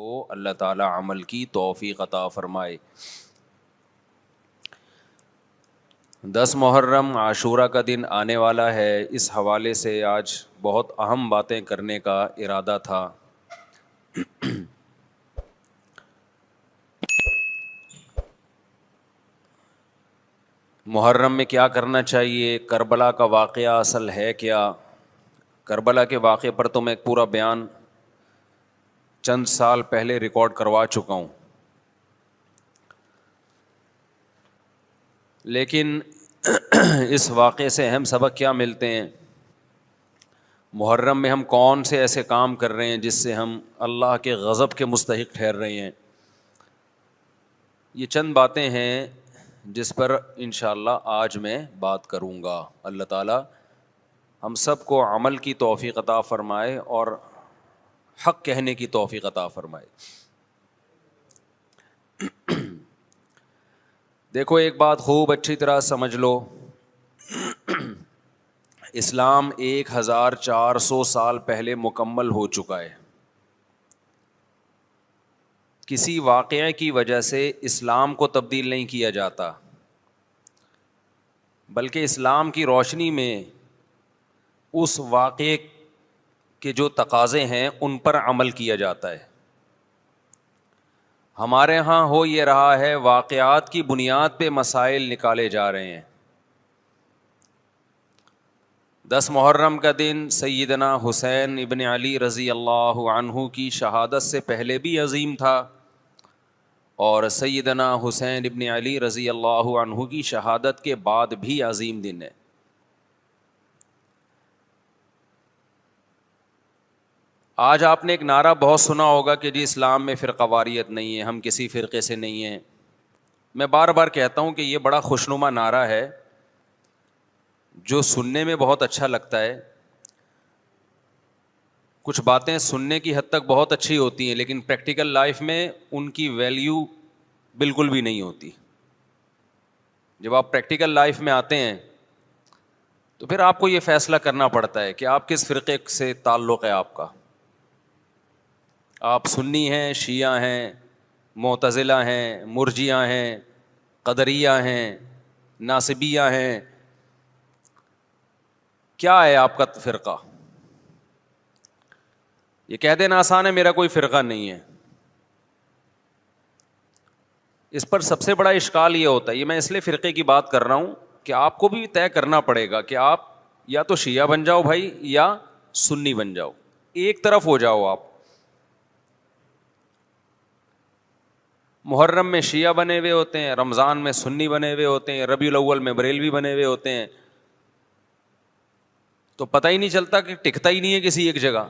کو اللہ تعالی عمل کی توفیق عطا فرمائے۔ 10 محرم عاشورہ کا دن آنے والا ہے، اس حوالے سے آج بہت اہم باتیں کرنے کا ارادہ تھا۔ محرم میں کیا کرنا چاہیے، کربلا کا واقعہ اصل ہے کیا؟ کربلا کے واقعے پر تو میں ایک پورا بیان چند سال پہلے ریکارڈ کروا چکا ہوں، لیکن اس واقعے سے اہم سبق کیا ملتے ہیں؟ محرم میں ہم کون سے ایسے کام کر رہے ہیں جس سے ہم اللہ کے غضب کے مستحق ٹھہر رہے ہیں؟ یہ چند باتیں ہیں جس پر انشاءاللہ آج میں بات کروں گا۔ اللہ تعالیٰ ہم سب کو عمل کی توفیق عطا فرمائے اور حق کہنے کی توفیق عطا فرمائے۔ دیکھو ایک بات خوب اچھی طرح سمجھ لو، اسلام 1400 سال پہلے مکمل ہو چکا ہے۔ کسی واقعے کی وجہ سے اسلام کو تبدیل نہیں کیا جاتا، بلکہ اسلام کی روشنی میں اس واقعے کے جو تقاضے ہیں ان پر عمل کیا جاتا ہے۔ ہمارے ہاں ہو یہ رہا ہے، واقعات کی بنیاد پہ مسائل نکالے جا رہے ہیں۔ 10 محرم کا دن سیدنا حسین ابن علی رضی اللہ عنہ کی شہادت سے پہلے بھی عظیم تھا، اور سیدنا حسین ابن علی رضی اللہ عنہ کی شہادت کے بعد بھی عظیم دن ہے۔ آج آپ نے ایک نعرہ بہت سنا ہوگا کہ جی اسلام میں فرقہ واریت نہیں ہے، ہم کسی فرقے سے نہیں ہیں۔ میں بار بار کہتا ہوں کہ یہ بڑا خوشنما نعرہ ہے جو سننے میں بہت اچھا لگتا ہے، کچھ باتیں سننے کی حد تک بہت اچھی ہوتی ہیں لیکن پریکٹیکل لائف میں ان کی ویلیو بالکل بھی نہیں ہوتی۔ جب آپ پریکٹیکل لائف میں آتے ہیں تو پھر آپ کو یہ فیصلہ کرنا پڑتا ہے کہ آپ کس فرقے سے تعلق ہے آپ کا۔ آپ سنی ہیں، شیعہ ہیں، معتزلہ ہیں، مرجیہ ہیں، قدریہ ہیں، ناصبیہ ہیں، کیا ہے آپ کا فرقہ؟ یہ کہہ دینا آسان ہے، میرا کوئی فرقہ نہیں ہے۔ اس پر سب سے بڑا اشکال یہ ہوتا ہے، یہ میں اس لیے فرقے کی بات کر رہا ہوں کہ آپ کو بھی طے کرنا پڑے گا کہ آپ یا تو شیعہ بن جاؤ بھائی یا سنی بن جاؤ، ایک طرف ہو جاؤ آپ۔ محرم میں شیعہ بنے ہوئے ہوتے ہیں، رمضان میں سنی بنے ہوئے ہوتے ہیں، ربیع الاول میں بریلوی بنے ہوئے ہوتے ہیں، تو پتہ ہی نہیں چلتا کہ ٹکتا ہی نہیں ہے کسی ایک جگہ۔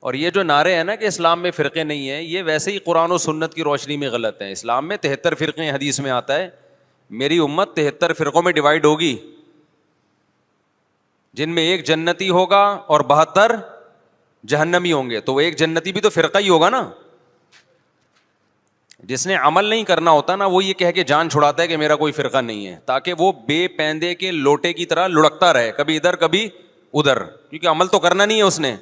اور یہ جو نعرے ہیں نا کہ اسلام میں فرقے نہیں ہیں، یہ ویسے ہی قرآن و سنت کی روشنی میں غلط ہیں۔ اسلام میں 73 فرقے ہیں، حدیث میں آتا ہے میری امت 73 فرقوں میں ڈیوائیڈ ہوگی، جن میں ایک جنتی ہوگا اور 72 جہنمی ہوں گے۔ تو وہ ایک جنتی بھی تو فرقہ ہی ہوگا نا۔ جس نے عمل نہیں کرنا ہوتا نا، وہ یہ کہہ کے جان چھڑاتا ہے کہ میرا کوئی فرقہ نہیں ہے، تاکہ وہ بے پیندے کے لوٹے کی طرح لڑکتا رہے، کبھی ادھر کبھی ادھر، کیونکہ عمل تو کرنا نہیں ہے اس نے۔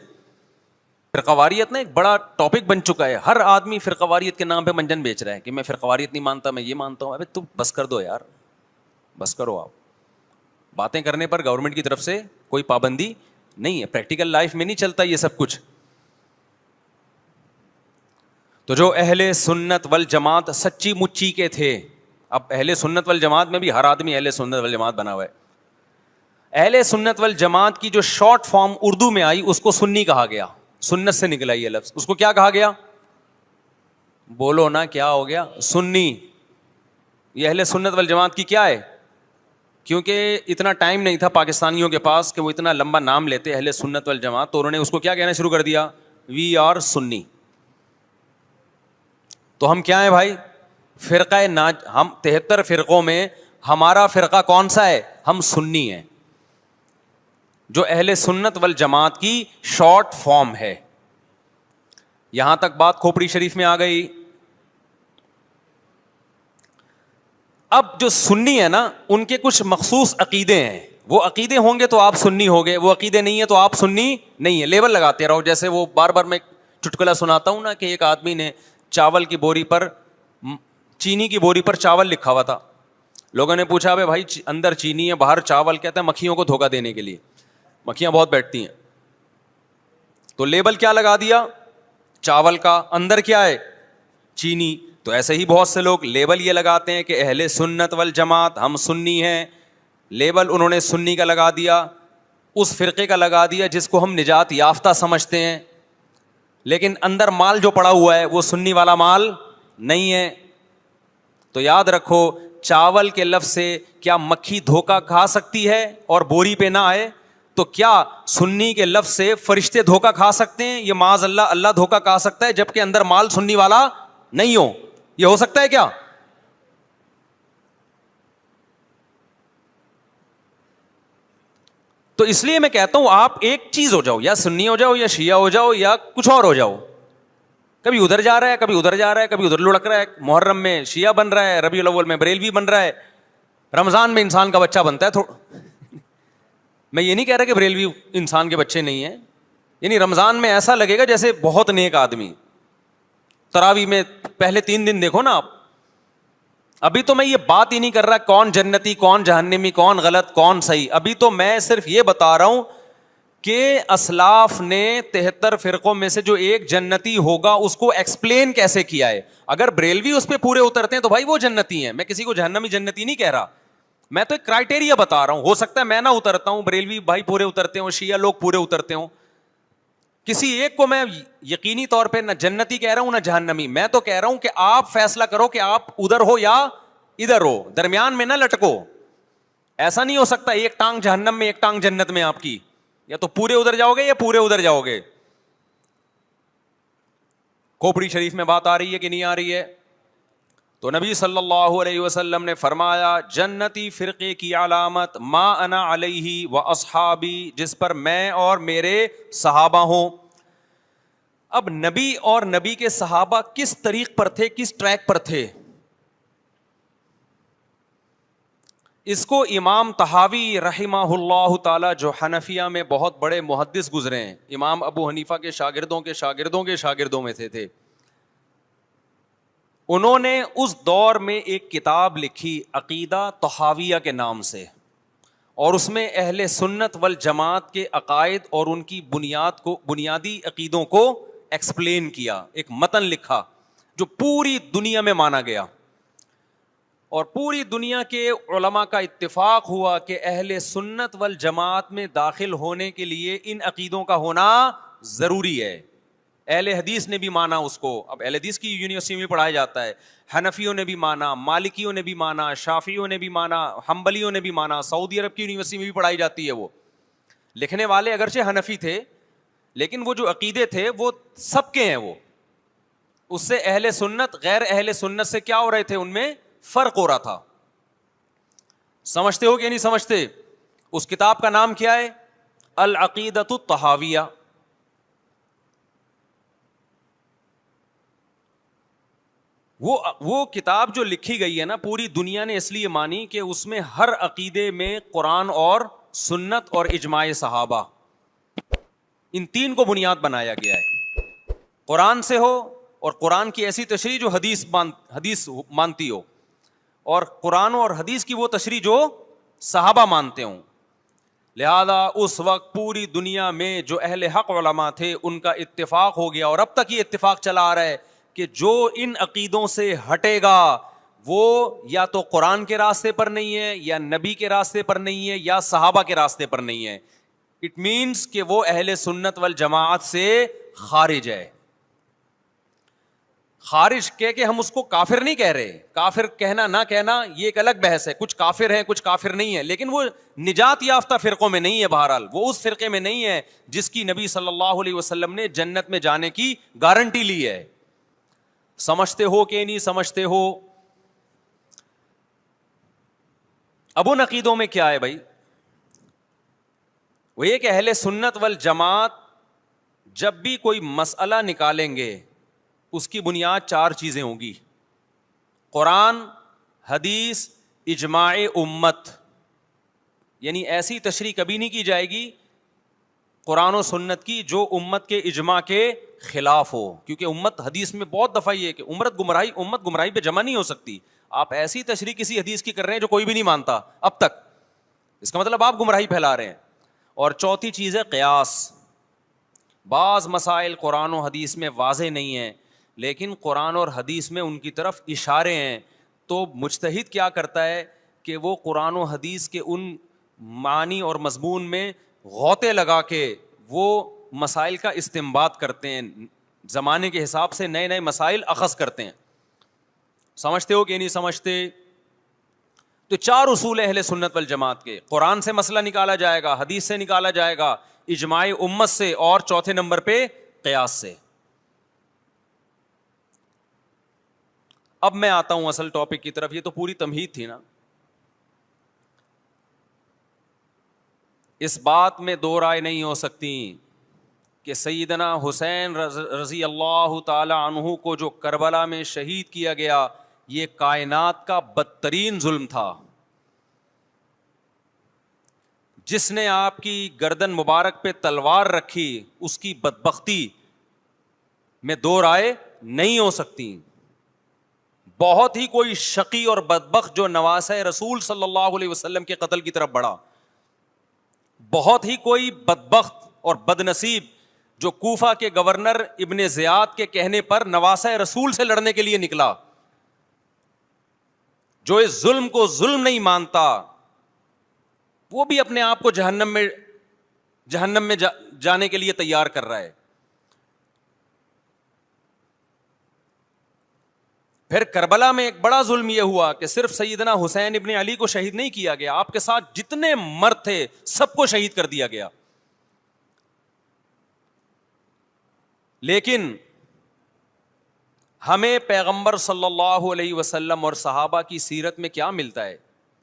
فرقہ واریت نا ایک بڑا ٹاپک بن چکا ہے، ہر آدمی فرقہ واریت کے نام پہ منجن بیچ رہا ہے کہ میں فرقہ واریت نہیں مانتا، میں یہ مانتا ہوں۔ ابے تو بس کر دو یار، بس کرو۔ آپ باتیں کرنے پر گورنمنٹ کی طرف سے کوئی پابندی نہیں ہے، پریکٹیکل لائف میں نہیں چلتا یہ سب کچھ۔ تو جو اہل سنت والجماعت سچی مچی کے تھے، اب اہل سنت والجماعت میں بھی ہر آدمی اہل سنت والجماعت بنا ہوا ہے۔ اہل سنت والجماعت کی جو شارٹ فارم اردو میں آئی اس کو سنی کہا گیا، سنت سے نکلا یہ لفظ۔ اس کو کیا کہا گیا؟ بولو نا کیا ہو گیا؟ سنی۔ یہ اہل سنت والجماعت کی کیا ہے؟ کیونکہ اتنا ٹائم نہیں تھا پاکستانیوں کے پاس کہ وہ اتنا لمبا نام لیتے اہل سنت والجماعت، تو انہوں نے اس کو کیا کہنا شروع کر دیا؟ وی آر سنی۔ تو ہم کیا ہیں بھائی؟ فرقہ ہم 73 فرقوں میں ہمارا فرقہ کون سا ہے؟ ہم سنی ہیں، جو اہل سنت والجماعت کی شارٹ فارم ہے۔ یہاں تک بات کھوپڑی شریف میں آ گئی۔ اب جو سنی ہے نا، ان کے کچھ مخصوص عقیدے ہیں، وہ عقیدے ہوں گے تو آپ سنی ہوگے، وہ عقیدے نہیں ہے تو آپ سنی نہیں ہے۔ لیبل لگاتے رہو، جیسے وہ بار بار میں چٹکلا سناتا ہوں نا کہ ایک آدمی نے چاول کی بوری پر, چینی کی بوری پر چاول لکھا ہوا تھا. لوگوں نے پوچھا بھائی اندر چینی ہے باہر چاول, کہتا ہے مکھیوں کو دھوکہ دینے کے لیے, مکھیاں بہت بیٹھتی ہیں. تو لیبل کیا لگا دیا چاول کا, اندر کیا ہے چینی. تو ایسے ہی بہت سے لوگ لیبل یہ لگاتے ہیں کہ اہل سنت والجماعت, ہم سنی ہیں. لیبل انہوں نے سنی کا لگا دیا, اس فرقے کا لگا دیا جس کو ہم نجات یافتہ سمجھتے ہیں, لیکن اندر مال جو پڑا ہوا ہے وہ سنی والا مال نہیں ہے. تو یاد رکھو چاول کے لفظ سے کیا مکھی دھوکہ کھا سکتی ہے اور بوری پہ نہ آئے؟ تو کیا سنی کے لفظ سے فرشتے دھوکہ کھا سکتے ہیں؟ یہ معاذ اللہ, اللہ دھوکہ کھا سکتا ہے جبکہ اندر مال سنی والا نہیں ہو. یہ ہو سکتا ہے کیا؟ تو اس لیے میں کہتا ہوں آپ ایک چیز ہو جاؤ, یا سنی ہو جاؤ یا شیعہ ہو جاؤ یا کچھ اور ہو جاؤ. کبھی ادھر جا رہا ہے کبھی ادھر جا رہا ہے, کبھی ادھر لڑک رہا ہے. محرم میں شیعہ بن رہا ہے, ربیع الاول میں بریلوی بن رہا ہے, رمضان میں انسان کا بچہ بنتا ہے. میں یہ نہیں کہہ رہا کہ بریلوی انسان کے بچے نہیں ہیں, یعنی رمضان میں ایسا لگے گا جیسے بہت نیک آدمی. تراویح میں پہلے 3 دن دیکھو نا آپ. ابھی تو میں یہ بات ہی نہیں کر رہا کون جنتی کون جہنمی کون غلط کون صحیح, ابھی تو میں صرف یہ بتا رہا ہوں کہ اسلاف نے 73 فرقوں میں سے جو ایک جنتی ہوگا اس کو ایکسپلین کیسے کیا ہے. اگر بریلوی اس پہ پورے اترتے ہیں تو بھائی وہ جنتی ہیں, میں کسی کو جہنمی جنتی نہیں کہہ رہا, میں تو ایک کرائٹیریا بتا رہا ہوں. ہو سکتا ہے میں نہ اترتا ہوں, بریلوی بھائی پورے اترتے ہوں, شیعہ لوگ پورے اترتے ہوں. کسی ایک کو میں یقینی طور پہ نہ جنتی کہہ رہا ہوں نہ جہنمی. میں تو کہہ رہا ہوں کہ آپ فیصلہ کرو کہ آپ ادھر ہو یا ادھر ہو, درمیان میں نہ لٹکو. ایسا نہیں ہو سکتا ایک ٹانگ جہنم میں ایک ٹانگ جنت میں آپ کی, یا تو پورے ادھر جاؤ گے یا پورے ادھر جاؤ گے. کھوپڑی شریف میں بات آ رہی ہے کہ نہیں آ رہی ہے؟ تو نبی صلی اللہ علیہ وسلم نے فرمایا جنتی فرقے کی علامت ما انا علیہ و اصحابی, جس پر میں اور میرے صحابہ ہوں. اب نبی اور نبی کے صحابہ کس طریق پر تھے, کس ٹریک پر تھے؟ اس کو امام طحاوی رحمہ اللہ تعالی, جو حنفیہ میں بہت بڑے محدث گزرے ہیں, امام ابو حنیفہ کے شاگردوں کے شاگردوں کے شاگردوں میں تھے, انہوں نے اس دور میں ایک کتاب لکھی عقیدہ طحاویہ کے نام سے, اور اس میں اہل سنت والجماعت کے عقائد اور ان کی بنیادی عقیدوں کو ایکسپلین کیا. ایک متن لکھا جو پوری دنیا میں مانا گیا, اور پوری دنیا کے علماء کا اتفاق ہوا کہ اہل سنت والجماعت میں داخل ہونے کے لیے ان عقیدوں کا ہونا ضروری ہے. اہل حدیث نے بھی مانا اس کو, اب اہل حدیث کی یونیورسٹی میں پڑھایا جاتا ہے, حنفیوں نے بھی مانا, مالکیوں نے بھی مانا, شافعیوں نے بھی مانا, حنبلیوں نے بھی مانا, سعودی عرب کی یونیورسٹی میں بھی پڑھائی جاتی ہے. وہ لکھنے والے اگرچہ حنفی تھے لیکن وہ جو عقیدے تھے وہ سب کے ہیں. وہ اس سے اہل سنت غیر اہل سنت سے کیا ہو رہے تھے, ان میں فرق ہو رہا تھا. سمجھتے ہو کہ نہیں سمجھتے؟ اس کتاب کا نام کیا ہے؟ العقیدۃ الطحاویہ. وہ کتاب جو لکھی گئی ہے نا, پوری دنیا نے اس لیے مانی کہ اس میں ہر عقیدے میں قرآن اور سنت اور اجماع صحابہ, ان 3 کو بنیاد بنایا گیا ہے. قرآن سے ہو, اور قرآن کی ایسی تشریح جو حدیث مانتی ہو, اور قرآن اور حدیث کی وہ تشریح جو صحابہ مانتے ہوں. لہذا اس وقت پوری دنیا میں جو اہل حق علماء تھے ان کا اتفاق ہو گیا, اور اب تک یہ اتفاق چلا آ رہا ہے کہ جو ان عقیدوں سے ہٹے گا وہ یا تو قرآن کے راستے پر نہیں ہے, یا نبی کے راستے پر نہیں ہے, یا صحابہ کے راستے پر نہیں ہے. اٹ مینس کہ وہ اہل سنت والجماعت سے خارج ہے. خارج کہہ کے ہم اس کو کافر نہیں کہہ رہے, کافر کہنا نہ کہنا یہ ایک الگ بحث ہے. کچھ کافر ہیں کچھ کافر نہیں ہے, لیکن وہ نجات یافتہ فرقوں میں نہیں ہے. بہرحال وہ اس فرقے میں نہیں ہے جس کی نبی صلی اللہ علیہ وسلم نے جنت میں جانے کی گارنٹی لی ہے. سمجھتے ہو کہ نہیں سمجھتے ہو؟ اب ان عقیدوں میں کیا ہے بھائی؟ وہ یہ کہ اہل سنت والجماعت جب بھی کوئی مسئلہ نکالیں گے اس کی بنیاد 4 چیزیں ہوں گی: قرآن، حدیث، اجماع امت. یعنی ایسی تشریح کبھی نہیں کی جائے گی قرآن و سنت کی جو امت کے اجماع کے خلاف ہو, کیونکہ امت حدیث میں بہت دفعہ یہ ہے کہ امت گمراہی پہ جمع نہیں ہو سکتی. آپ ایسی تشریح کسی حدیث کی کر رہے ہیں جو کوئی بھی نہیں مانتا اب تک, اس کا مطلب آپ گمراہی پھیلا رہے ہیں. اور چوتھی چیز ہے قیاس. بعض مسائل قرآن و حدیث میں واضح نہیں ہیں لیکن قرآن اور حدیث میں ان کی طرف اشارے ہیں, تو مجتہد کیا کرتا ہے کہ وہ قرآن و حدیث کے ان معنی اور مضمون میں غوطے لگا کے وہ مسائل کا استنباط کرتے ہیں, زمانے کے حساب سے نئے نئے مسائل اخذ کرتے ہیں. سمجھتے ہو کہ نہیں سمجھتے؟ تو 4 اصول اہل سنت والجماعت کے, قرآن سے مسئلہ نکالا جائے گا, حدیث سے نکالا جائے گا, اجماع امت سے, اور چوتھے نمبر پہ قیاس سے. اب میں آتا ہوں اصل ٹاپک کی طرف. یہ تو پوری تمہید تھی نا. اس بات میں دو رائے نہیں ہو سکتی کہ سیدنا حسین رضی اللہ تعالی عنہ کو جو کربلا میں شہید کیا گیا یہ کائنات کا بدترین ظلم تھا. جس نے آپ کی گردن مبارک پہ تلوار رکھی اس کی بدبختی میں دو رائے نہیں ہو سکتی. بہت ہی کوئی شقی اور بدبخت جو نواسہ رسول صلی اللہ علیہ وسلم کے قتل کی طرف بڑھا, بہت ہی کوئی بدبخت اور بدنصیب جو کوفہ کے گورنر ابن زیاد کے کہنے پر نواسہ رسول سے لڑنے کے لیے نکلا, جو اس ظلم کو ظلم نہیں مانتا, وہ بھی اپنے آپ کو جہنم میں جانے کے لیے تیار کر رہا ہے. پھر کربلا میں ایک بڑا ظلم یہ ہوا کہ صرف سیدنا حسین ابن علی کو شہید نہیں کیا گیا, آپ کے ساتھ جتنے مرد تھے سب کو شہید کر دیا گیا. لیکن ہمیں پیغمبر صلی اللہ علیہ وسلم اور صحابہ کی سیرت میں کیا ملتا ہے؟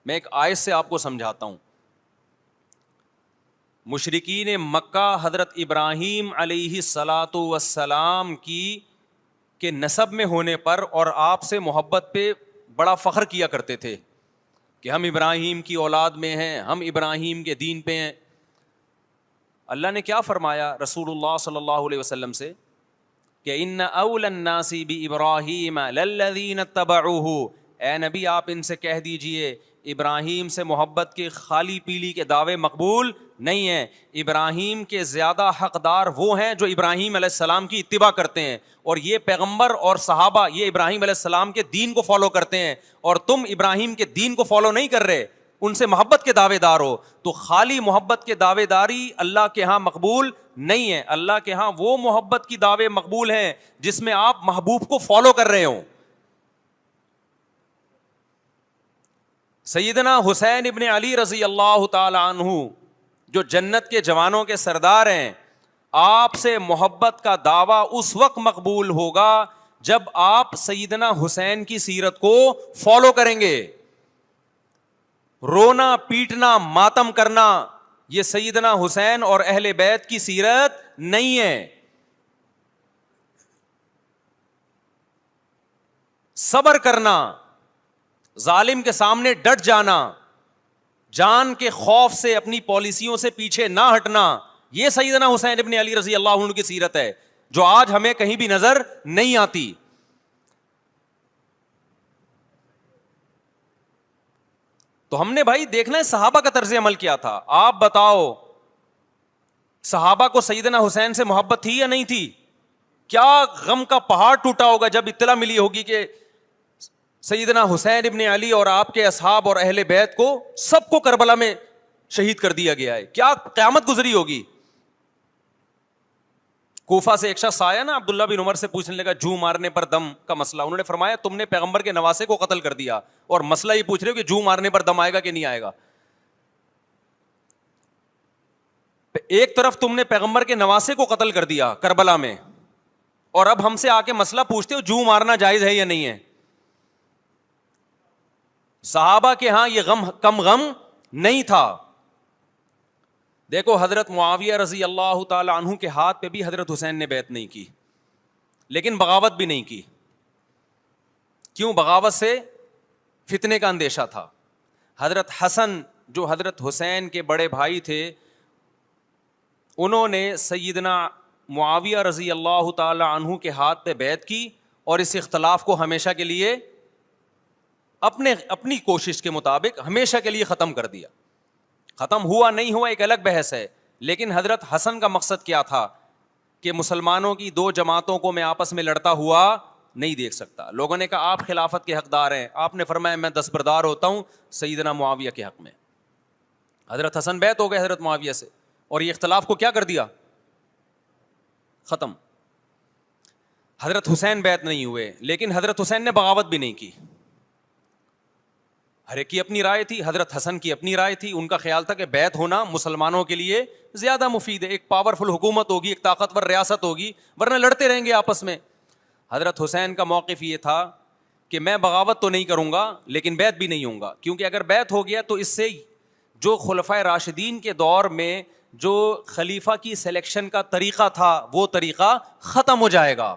میں ایک آیت سے آپ کو سمجھاتا ہوں. مشرکین مکہ حضرت ابراہیم علیہ الصلاۃ والسلام کے نسب میں ہونے پر اور آپ سے محبت پہ بڑا فخر کیا کرتے تھے کہ ہم ابراہیم کی اولاد میں ہیں, ہم ابراہیم کے دین پہ ہیں. اللہ نے کیا فرمایا رسول اللہ صلی اللہ علیہ وسلم سے کہ ان اول الناس بابراہیم للذین اتبعوہ, اے نبی آپ ان سے کہہ دیجئے ابراہیم سے محبت کے خالی پیلی کے دعوے مقبول نہیں ہیں. ابراہیم کے زیادہ حقدار وہ ہیں جو ابراہیم علیہ السلام کی اتباع کرتے ہیں, اور یہ پیغمبر اور صحابہ یہ ابراہیم علیہ السلام کے دین کو فالو کرتے ہیں, اور تم ابراہیم کے دین کو فالو نہیں کر رہے, ان سے محبت کے دعوے دار ہو. تو خالی محبت کے دعوے داری اللہ کے ہاں مقبول نہیں ہے. اللہ کے ہاں وہ محبت کی دعوے مقبول ہیں جس میں آپ محبوب کو فالو کر رہے ہوں. سیدنا حسین ابن علی رضی اللہ تعالی عنہ جو جنت کے جوانوں کے سردار ہیں, آپ سے محبت کا دعویٰ اس وقت مقبول ہوگا جب آپ سیدنا حسین کی سیرت کو فالو کریں گے. رونا پیٹنا ماتم کرنا یہ سیدنا حسین اور اہل بیت کی سیرت نہیں ہے. صبر کرنا, ظالم کے سامنے ڈٹ جانا, جان کے خوف سے اپنی پالیسیوں سے پیچھے نہ ہٹنا, یہ سیدنا حسین ابن علی رضی اللہ عنہ کی سیرت ہے جو آج ہمیں کہیں بھی نظر نہیں آتی. تو ہم نے بھائی دیکھنا ہے صحابہ کا طرز عمل کیا تھا. آپ بتاؤ صحابہ کو سیدنا حسین سے محبت تھی یا نہیں تھی؟ کیا غم کا پہاڑ ٹوٹا ہوگا جب اطلاع ملی ہوگی کہ سیدنا حسین ابن علی اور آپ کے اصحاب اور اہل بیت کو سب کو کربلا میں شہید کر دیا گیا ہے. کیا قیامت گزری ہوگی. کوفہ سے ایک شخص آیا نا, عبداللہ بن عمر سے پوچھنے لگا جو مارنے پر دم کا مسئلہ. انہوں نے فرمایا تم نے پیغمبر کے نواسے کو قتل کر دیا اور مسئلہ یہ پوچھ رہے ہو کہ جو مارنے پر دم آئے گا کہ نہیں آئے گا. ایک طرف تم نے پیغمبر کے نواسے کو قتل کر دیا کربلا میں, اور اب ہم سے آ کے مسئلہ پوچھتے ہو جو مارنا جائز ہے یا نہیں ہے. صحابہ کے ہاں یہ غم کم غم نہیں تھا. دیکھو حضرت معاویہ رضی اللہ تعالی عنہ کے ہاتھ پہ بھی حضرت حسین نے بیعت نہیں کی, لیکن بغاوت بھی نہیں کی. کیوں؟ بغاوت سے فتنے کا اندیشہ تھا. حضرت حسن جو حضرت حسین کے بڑے بھائی تھے, انہوں نے سیدنا معاویہ رضی اللہ تعالی عنہ کے ہاتھ پہ بیعت کی اور اس اختلاف کو ہمیشہ کے لیے اپنی کوشش کے مطابق ہمیشہ کے لیے ختم کر دیا. ختم ہوا نہیں ہوا ایک الگ بحث ہے, لیکن حضرت حسن کا مقصد کیا تھا کہ مسلمانوں کی دو جماعتوں کو میں آپس میں لڑتا ہوا نہیں دیکھ سکتا. لوگوں نے کہا آپ خلافت کے حقدار ہیں, آپ نے فرمایا میں دستبردار ہوتا ہوں سیدنا معاویہ کے حق میں. حضرت حسن بیعت ہو گئے حضرت معاویہ سے, اور یہ اختلاف کو کیا کر دیا, ختم. حضرت حسین بیعت نہیں ہوئے, لیکن حضرت حسین نے بغاوت بھی نہیں کی. ہر ایک کی اپنی رائے تھی, حضرت حسن کی اپنی رائے تھی. ان کا خیال تھا کہ بیعت ہونا مسلمانوں کے لیے زیادہ مفید ہے, ایک پاورفل حکومت ہوگی, ایک طاقتور ریاست ہوگی, ورنہ لڑتے رہیں گے آپس میں. حضرت حسین کا موقف یہ تھا کہ میں بغاوت تو نہیں کروں گا لیکن بیعت بھی نہیں ہوں گا, کیونکہ اگر بیعت ہو گیا تو اس سے جو خلفائے راشدین کے دور میں جو خلیفہ کی سلیکشن کا طریقہ تھا وہ طریقہ ختم ہو جائے گا.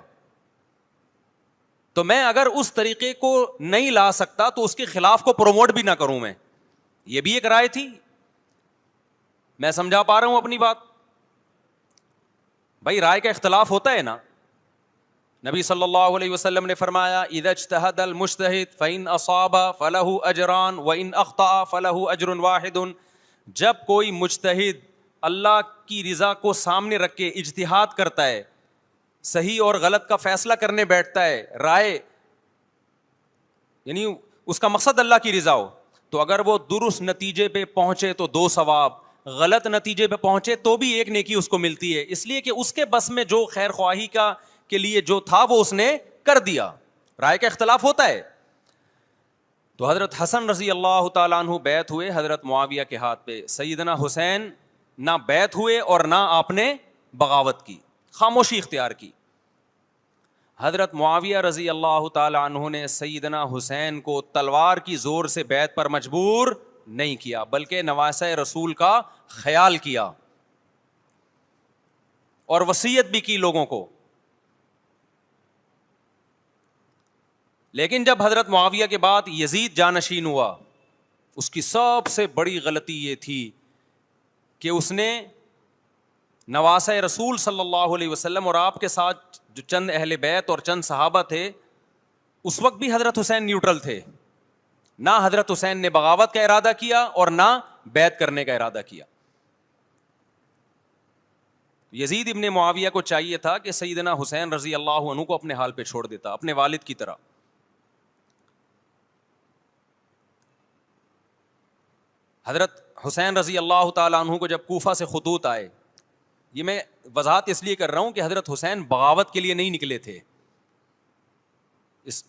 تو میں اگر اس طریقے کو نہیں لا سکتا تو اس کے خلاف کو پروموٹ بھی نہ کروں میں. یہ بھی ایک رائے تھی. میں سمجھا پا رہا ہوں اپنی بات؟ بھائی رائے کا اختلاف ہوتا ہے نا. نبی صلی اللہ علیہ وسلم نے فرمایا اذا اجتہد المجتہد فإن اصاب فلہ اجران وإن اخطأ فلہ اجر واحد. جب کوئی مجتہد اللہ کی رضا کو سامنے رکھ کے اجتہاد کرتا ہے, صحیح اور غلط کا فیصلہ کرنے بیٹھتا ہے, رائے یعنی اس کا مقصد اللہ کی رضا ہو, تو اگر وہ درست نتیجے پہ پہنچے تو 2 ثواب, غلط نتیجے پہ پہنچے تو بھی 1 نیکی اس کو ملتی ہے, اس لیے کہ اس کے بس میں جو خیر خواہی کا کے لیے جو تھا وہ اس نے کر دیا. رائے کا اختلاف ہوتا ہے. تو حضرت حسن رضی اللہ تعالیٰ عنہ بیعت ہوئے حضرت معاویہ کے ہاتھ پہ. سیدنا حسین نہ بیعت ہوئے اور نہ آپ نے بغاوت کی, خاموشی اختیار کی. حضرت معاویہ رضی اللہ تعالیٰ عنہ نے سیدنا حسین کو تلوار کی زور سے بیعت پر مجبور نہیں کیا, بلکہ نواسہ رسول کا خیال کیا اور وصیت بھی کی لوگوں کو. لیکن جب حضرت معاویہ کے بعد یزید جانشین ہوا, اس کی سب سے بڑی غلطی یہ تھی کہ اس نے نواسہ رسول صلی اللہ علیہ وسلم اور آپ کے ساتھ جو چند اہل بیت اور چند صحابہ تھے, اس وقت بھی حضرت حسین نیوٹرل تھے. نہ حضرت حسین نے بغاوت کا ارادہ کیا اور نہ بیعت کرنے کا ارادہ کیا. یزید ابن معاویہ کو چاہیے تھا کہ سیدنا حسین رضی اللہ عنہ کو اپنے حال پہ چھوڑ دیتا, اپنے والد کی طرح. حضرت حسین رضی اللہ تعالیٰ عنہ کو جب کوفہ سے خطوط آئے, یہ میں وضاحت اس لیے کر رہا ہوں کہ حضرت حسین بغاوت کے لیے نہیں نکلے تھے, اس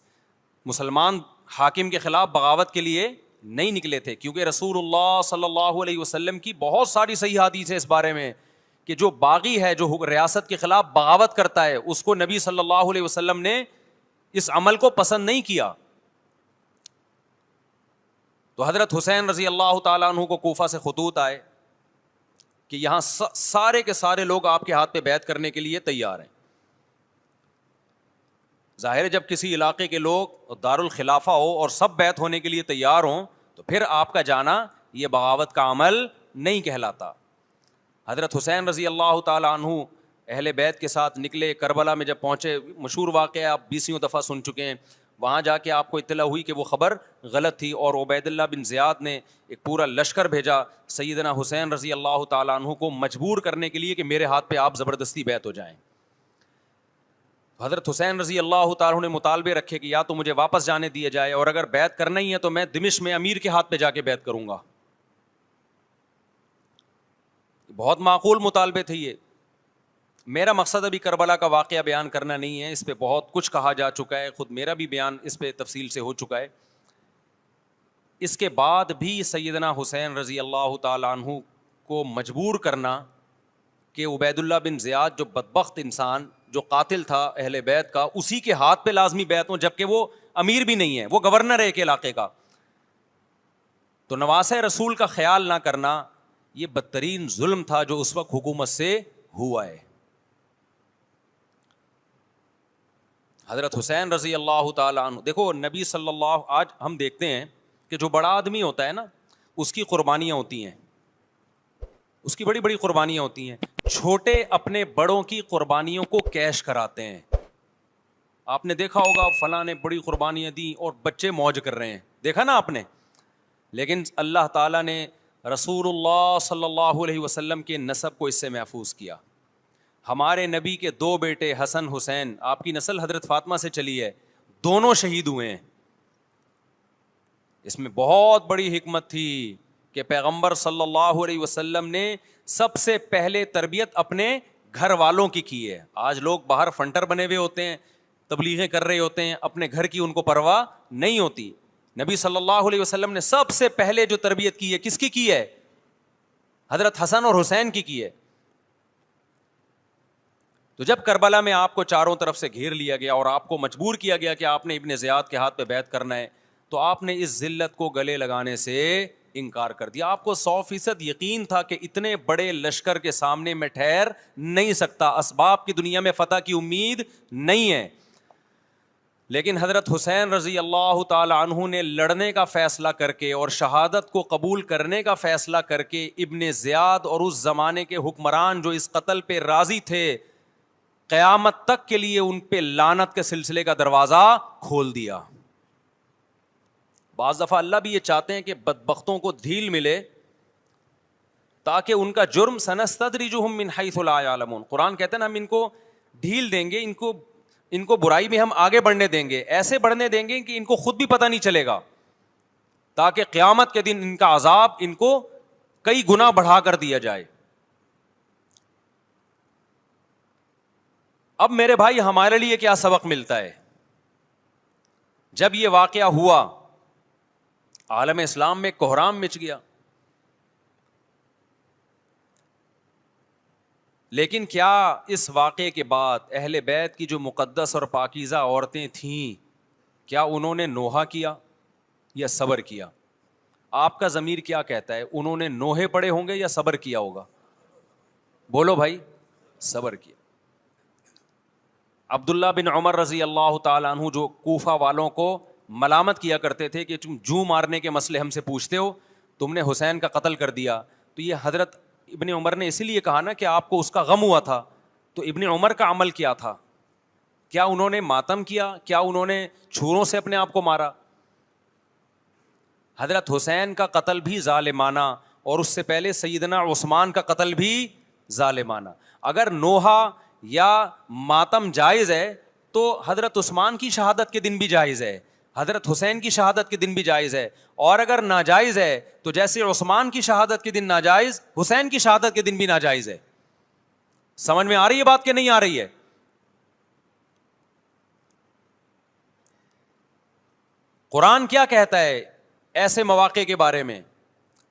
مسلمان حاکم کے خلاف بغاوت کے لیے نہیں نکلے تھے, کیونکہ رسول اللہ صلی اللہ علیہ وسلم کی بہت ساری صحیح حدیث ہے اس بارے میں کہ جو باغی ہے, جو ریاست کے خلاف بغاوت کرتا ہے, اس کو نبی صلی اللہ علیہ وسلم نے اس عمل کو پسند نہیں کیا. تو حضرت حسین رضی اللہ تعالیٰ عنہ کو کوفہ سے خطوط آئے کہ یہاں سارے کے سارے لوگ آپ کے ہاتھ پہ بیعت کرنے کے لیے تیار ہیں. ظاہر ہے جب کسی علاقے کے لوگ دارالخلافہ ہو اور سب بیعت ہونے کے لیے تیار ہوں تو پھر آپ کا جانا یہ بغاوت کا عمل نہیں کہلاتا. حضرت حسین رضی اللہ تعالیٰ عنہ اہل بیت کے ساتھ نکلے. کربلا میں جب پہنچے, مشہور واقعہ آپ 20 دفعہ سن چکے ہیں, وہاں جا کے آپ کو اطلاع ہوئی کہ وہ خبر غلط تھی اور عبید اللہ بن زیاد نے ایک پورا لشکر بھیجا سیدنا حسین رضی اللہ تعالیٰ عنہ کو مجبور کرنے کے لیے کہ میرے ہاتھ پہ آپ زبردستی بیعت ہو جائیں. حضرت حسین رضی اللہ تعالیٰ عنہ نے مطالبے رکھے کہ یا تو مجھے واپس جانے دیا جائے, اور اگر بیعت کرنا ہی ہے تو میں دمشق میں امیر کے ہاتھ پہ جا کے بیعت کروں گا. بہت معقول مطالبے تھے یہ. میرا مقصد ابھی کربلا کا واقعہ بیان کرنا نہیں ہے, اس پہ بہت کچھ کہا جا چکا ہے, خود میرا بھی بیان اس پہ تفصیل سے ہو چکا ہے. اس کے بعد بھی سیدنا حسین رضی اللہ تعالیٰ عنہ کو مجبور کرنا کہ عبید اللہ بن زیاد جو بدبخت انسان جو قاتل تھا اہل بیت کا, اسی کے ہاتھ پہ لازمی بیعت ہوں, جبکہ وہ امیر بھی نہیں ہے, وہ گورنر ہے ایک علاقے کا. تو نواسہ رسول کا خیال نہ کرنا یہ بدترین ظلم تھا جو اس وقت حکومت سے ہوا ہے. حضرت حسین رضی اللہ تعالیٰ عنہ, دیکھو نبی صلی اللہ, آج ہم دیکھتے ہیں کہ جو بڑا آدمی ہوتا ہے نا اس کی قربانیاں ہوتی ہیں, اس کی بڑی بڑی قربانیاں ہوتی ہیں. چھوٹے اپنے بڑوں کی قربانیوں کو کیش کراتے ہیں. آپ نے دیکھا ہوگا فلاں نے بڑی قربانیاں دی اور بچے موج کر رہے ہیں, دیکھا نا آپ نے. لیکن اللہ تعالیٰ نے رسول اللہ صلی اللہ علیہ وسلم کے نسب کو اس سے محفوظ کیا. ہمارے نبی کے 2 بیٹے حسن حسین, آپ کی نسل حضرت فاطمہ سے چلی ہے, دونوں شہید ہوئے ہیں. اس میں بہت بڑی حکمت تھی کہ پیغمبر صلی اللہ علیہ وسلم نے سب سے پہلے تربیت اپنے گھر والوں کی ہے. آج لوگ باہر فنٹر بنے ہوئے ہوتے ہیں, تبلیغیں کر رہے ہوتے ہیں, اپنے گھر کی ان کو پرواہ نہیں ہوتی. نبی صلی اللہ علیہ وسلم نے سب سے پہلے جو تربیت کی ہے, کس کی ہے؟ حضرت حسن اور حسین کی ہے. تو جب کربلا میں آپ کو چاروں طرف سے گھیر لیا گیا اور آپ کو مجبور کیا گیا کہ آپ نے ابن زیاد کے ہاتھ پہ بیعت کرنا ہے, تو آپ نے اس ذلت کو گلے لگانے سے انکار کر دیا. آپ کو 100% یقین تھا کہ اتنے بڑے لشکر کے سامنے میں ٹھہر نہیں سکتا, اسباب کی دنیا میں فتح کی امید نہیں ہے. لیکن حضرت حسین رضی اللہ تعالی عنہ نے لڑنے کا فیصلہ کر کے اور شہادت کو قبول کرنے کا فیصلہ کر کے ابن زیاد اور اس زمانے کے حکمران جو اس قتل پہ راضی تھے, قیامت تک کے لیے ان پہ لعنت کے سلسلے کا دروازہ کھول دیا. بعض دفعہ اللہ بھی یہ چاہتے ہیں کہ بدبختوں کو ڈھیل ملے تاکہ ان کا جرم سنستدرجہم من حیث لا یعلمون. قرآن کہتے ہیں نا ہم ان کو ڈھیل دیں گے, ان کو برائی میں ہم آگے بڑھنے دیں گے, ایسے بڑھنے دیں گے کہ ان کو خود بھی پتہ نہیں چلے گا, تاکہ قیامت کے دن ان کا عذاب ان کو کئی گنا بڑھا کر دیا جائے. اب میرے بھائی ہمارے لیے کیا سبق ملتا ہے؟ جب یہ واقعہ ہوا عالم اسلام میں کوہرام مچ گیا, لیکن کیا اس واقعے کے بعد اہل بیت کی جو مقدس اور پاکیزہ عورتیں تھیں, کیا انہوں نے نوحہ کیا یا صبر کیا؟ آپ کا ضمیر کیا کہتا ہے, انہوں نے نوحے پڑے ہوں گے یا صبر کیا ہوگا؟ بولو بھائی, صبر کیا. عبداللہ بن عمر رضی اللہ تعالیٰ عنہ جو کوفہ والوں کو ملامت کیا کرتے تھے کہ تم جو مارنے کے مسئلے ہم سے پوچھتے ہو, تم نے حسین کا قتل کر دیا, تو یہ حضرت ابن عمر نے اسی لیے کہا نا کہ آپ کو اس کا غم ہوا تھا. تو ابن عمر کا عمل کیا تھا؟ کیا انہوں نے ماتم کیا؟ کیا انہوں نے چھروں سے اپنے آپ کو مارا؟ حضرت حسین کا قتل بھی ظالمانہ, اور اس سے پہلے سیدنا عثمان کا قتل بھی ظالمانہ. اگر نوحہ یا ماتم جائز ہے تو حضرت عثمان کی شہادت کے دن بھی جائز ہے, حضرت حسین کی شہادت کے دن بھی جائز ہے. اور اگر ناجائز ہے تو جیسے عثمان کی شہادت کے دن ناجائز, حسین کی شہادت کے دن بھی ناجائز ہے. سمجھ میں آ رہی ہے بات کہ نہیں آ رہی ہے؟ قرآن کیا کہتا ہے ایسے مواقع کے بارے میں؟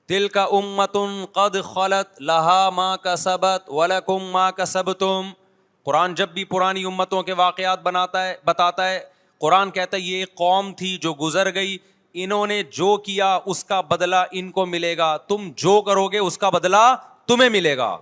تلک امۃ قد خلت لہا ما کسبت ولکم ما کسبتم. قرآن جب بھی پرانی امتوں کے واقعات بتاتا ہے, قرآن کہتا ہے یہ ایک قوم تھی جو گزر گئی, انہوں نے جو کیا اس کا بدلہ ان کو ملے گا, تم جو کرو گے اس کا بدلہ تمہیں ملے گا.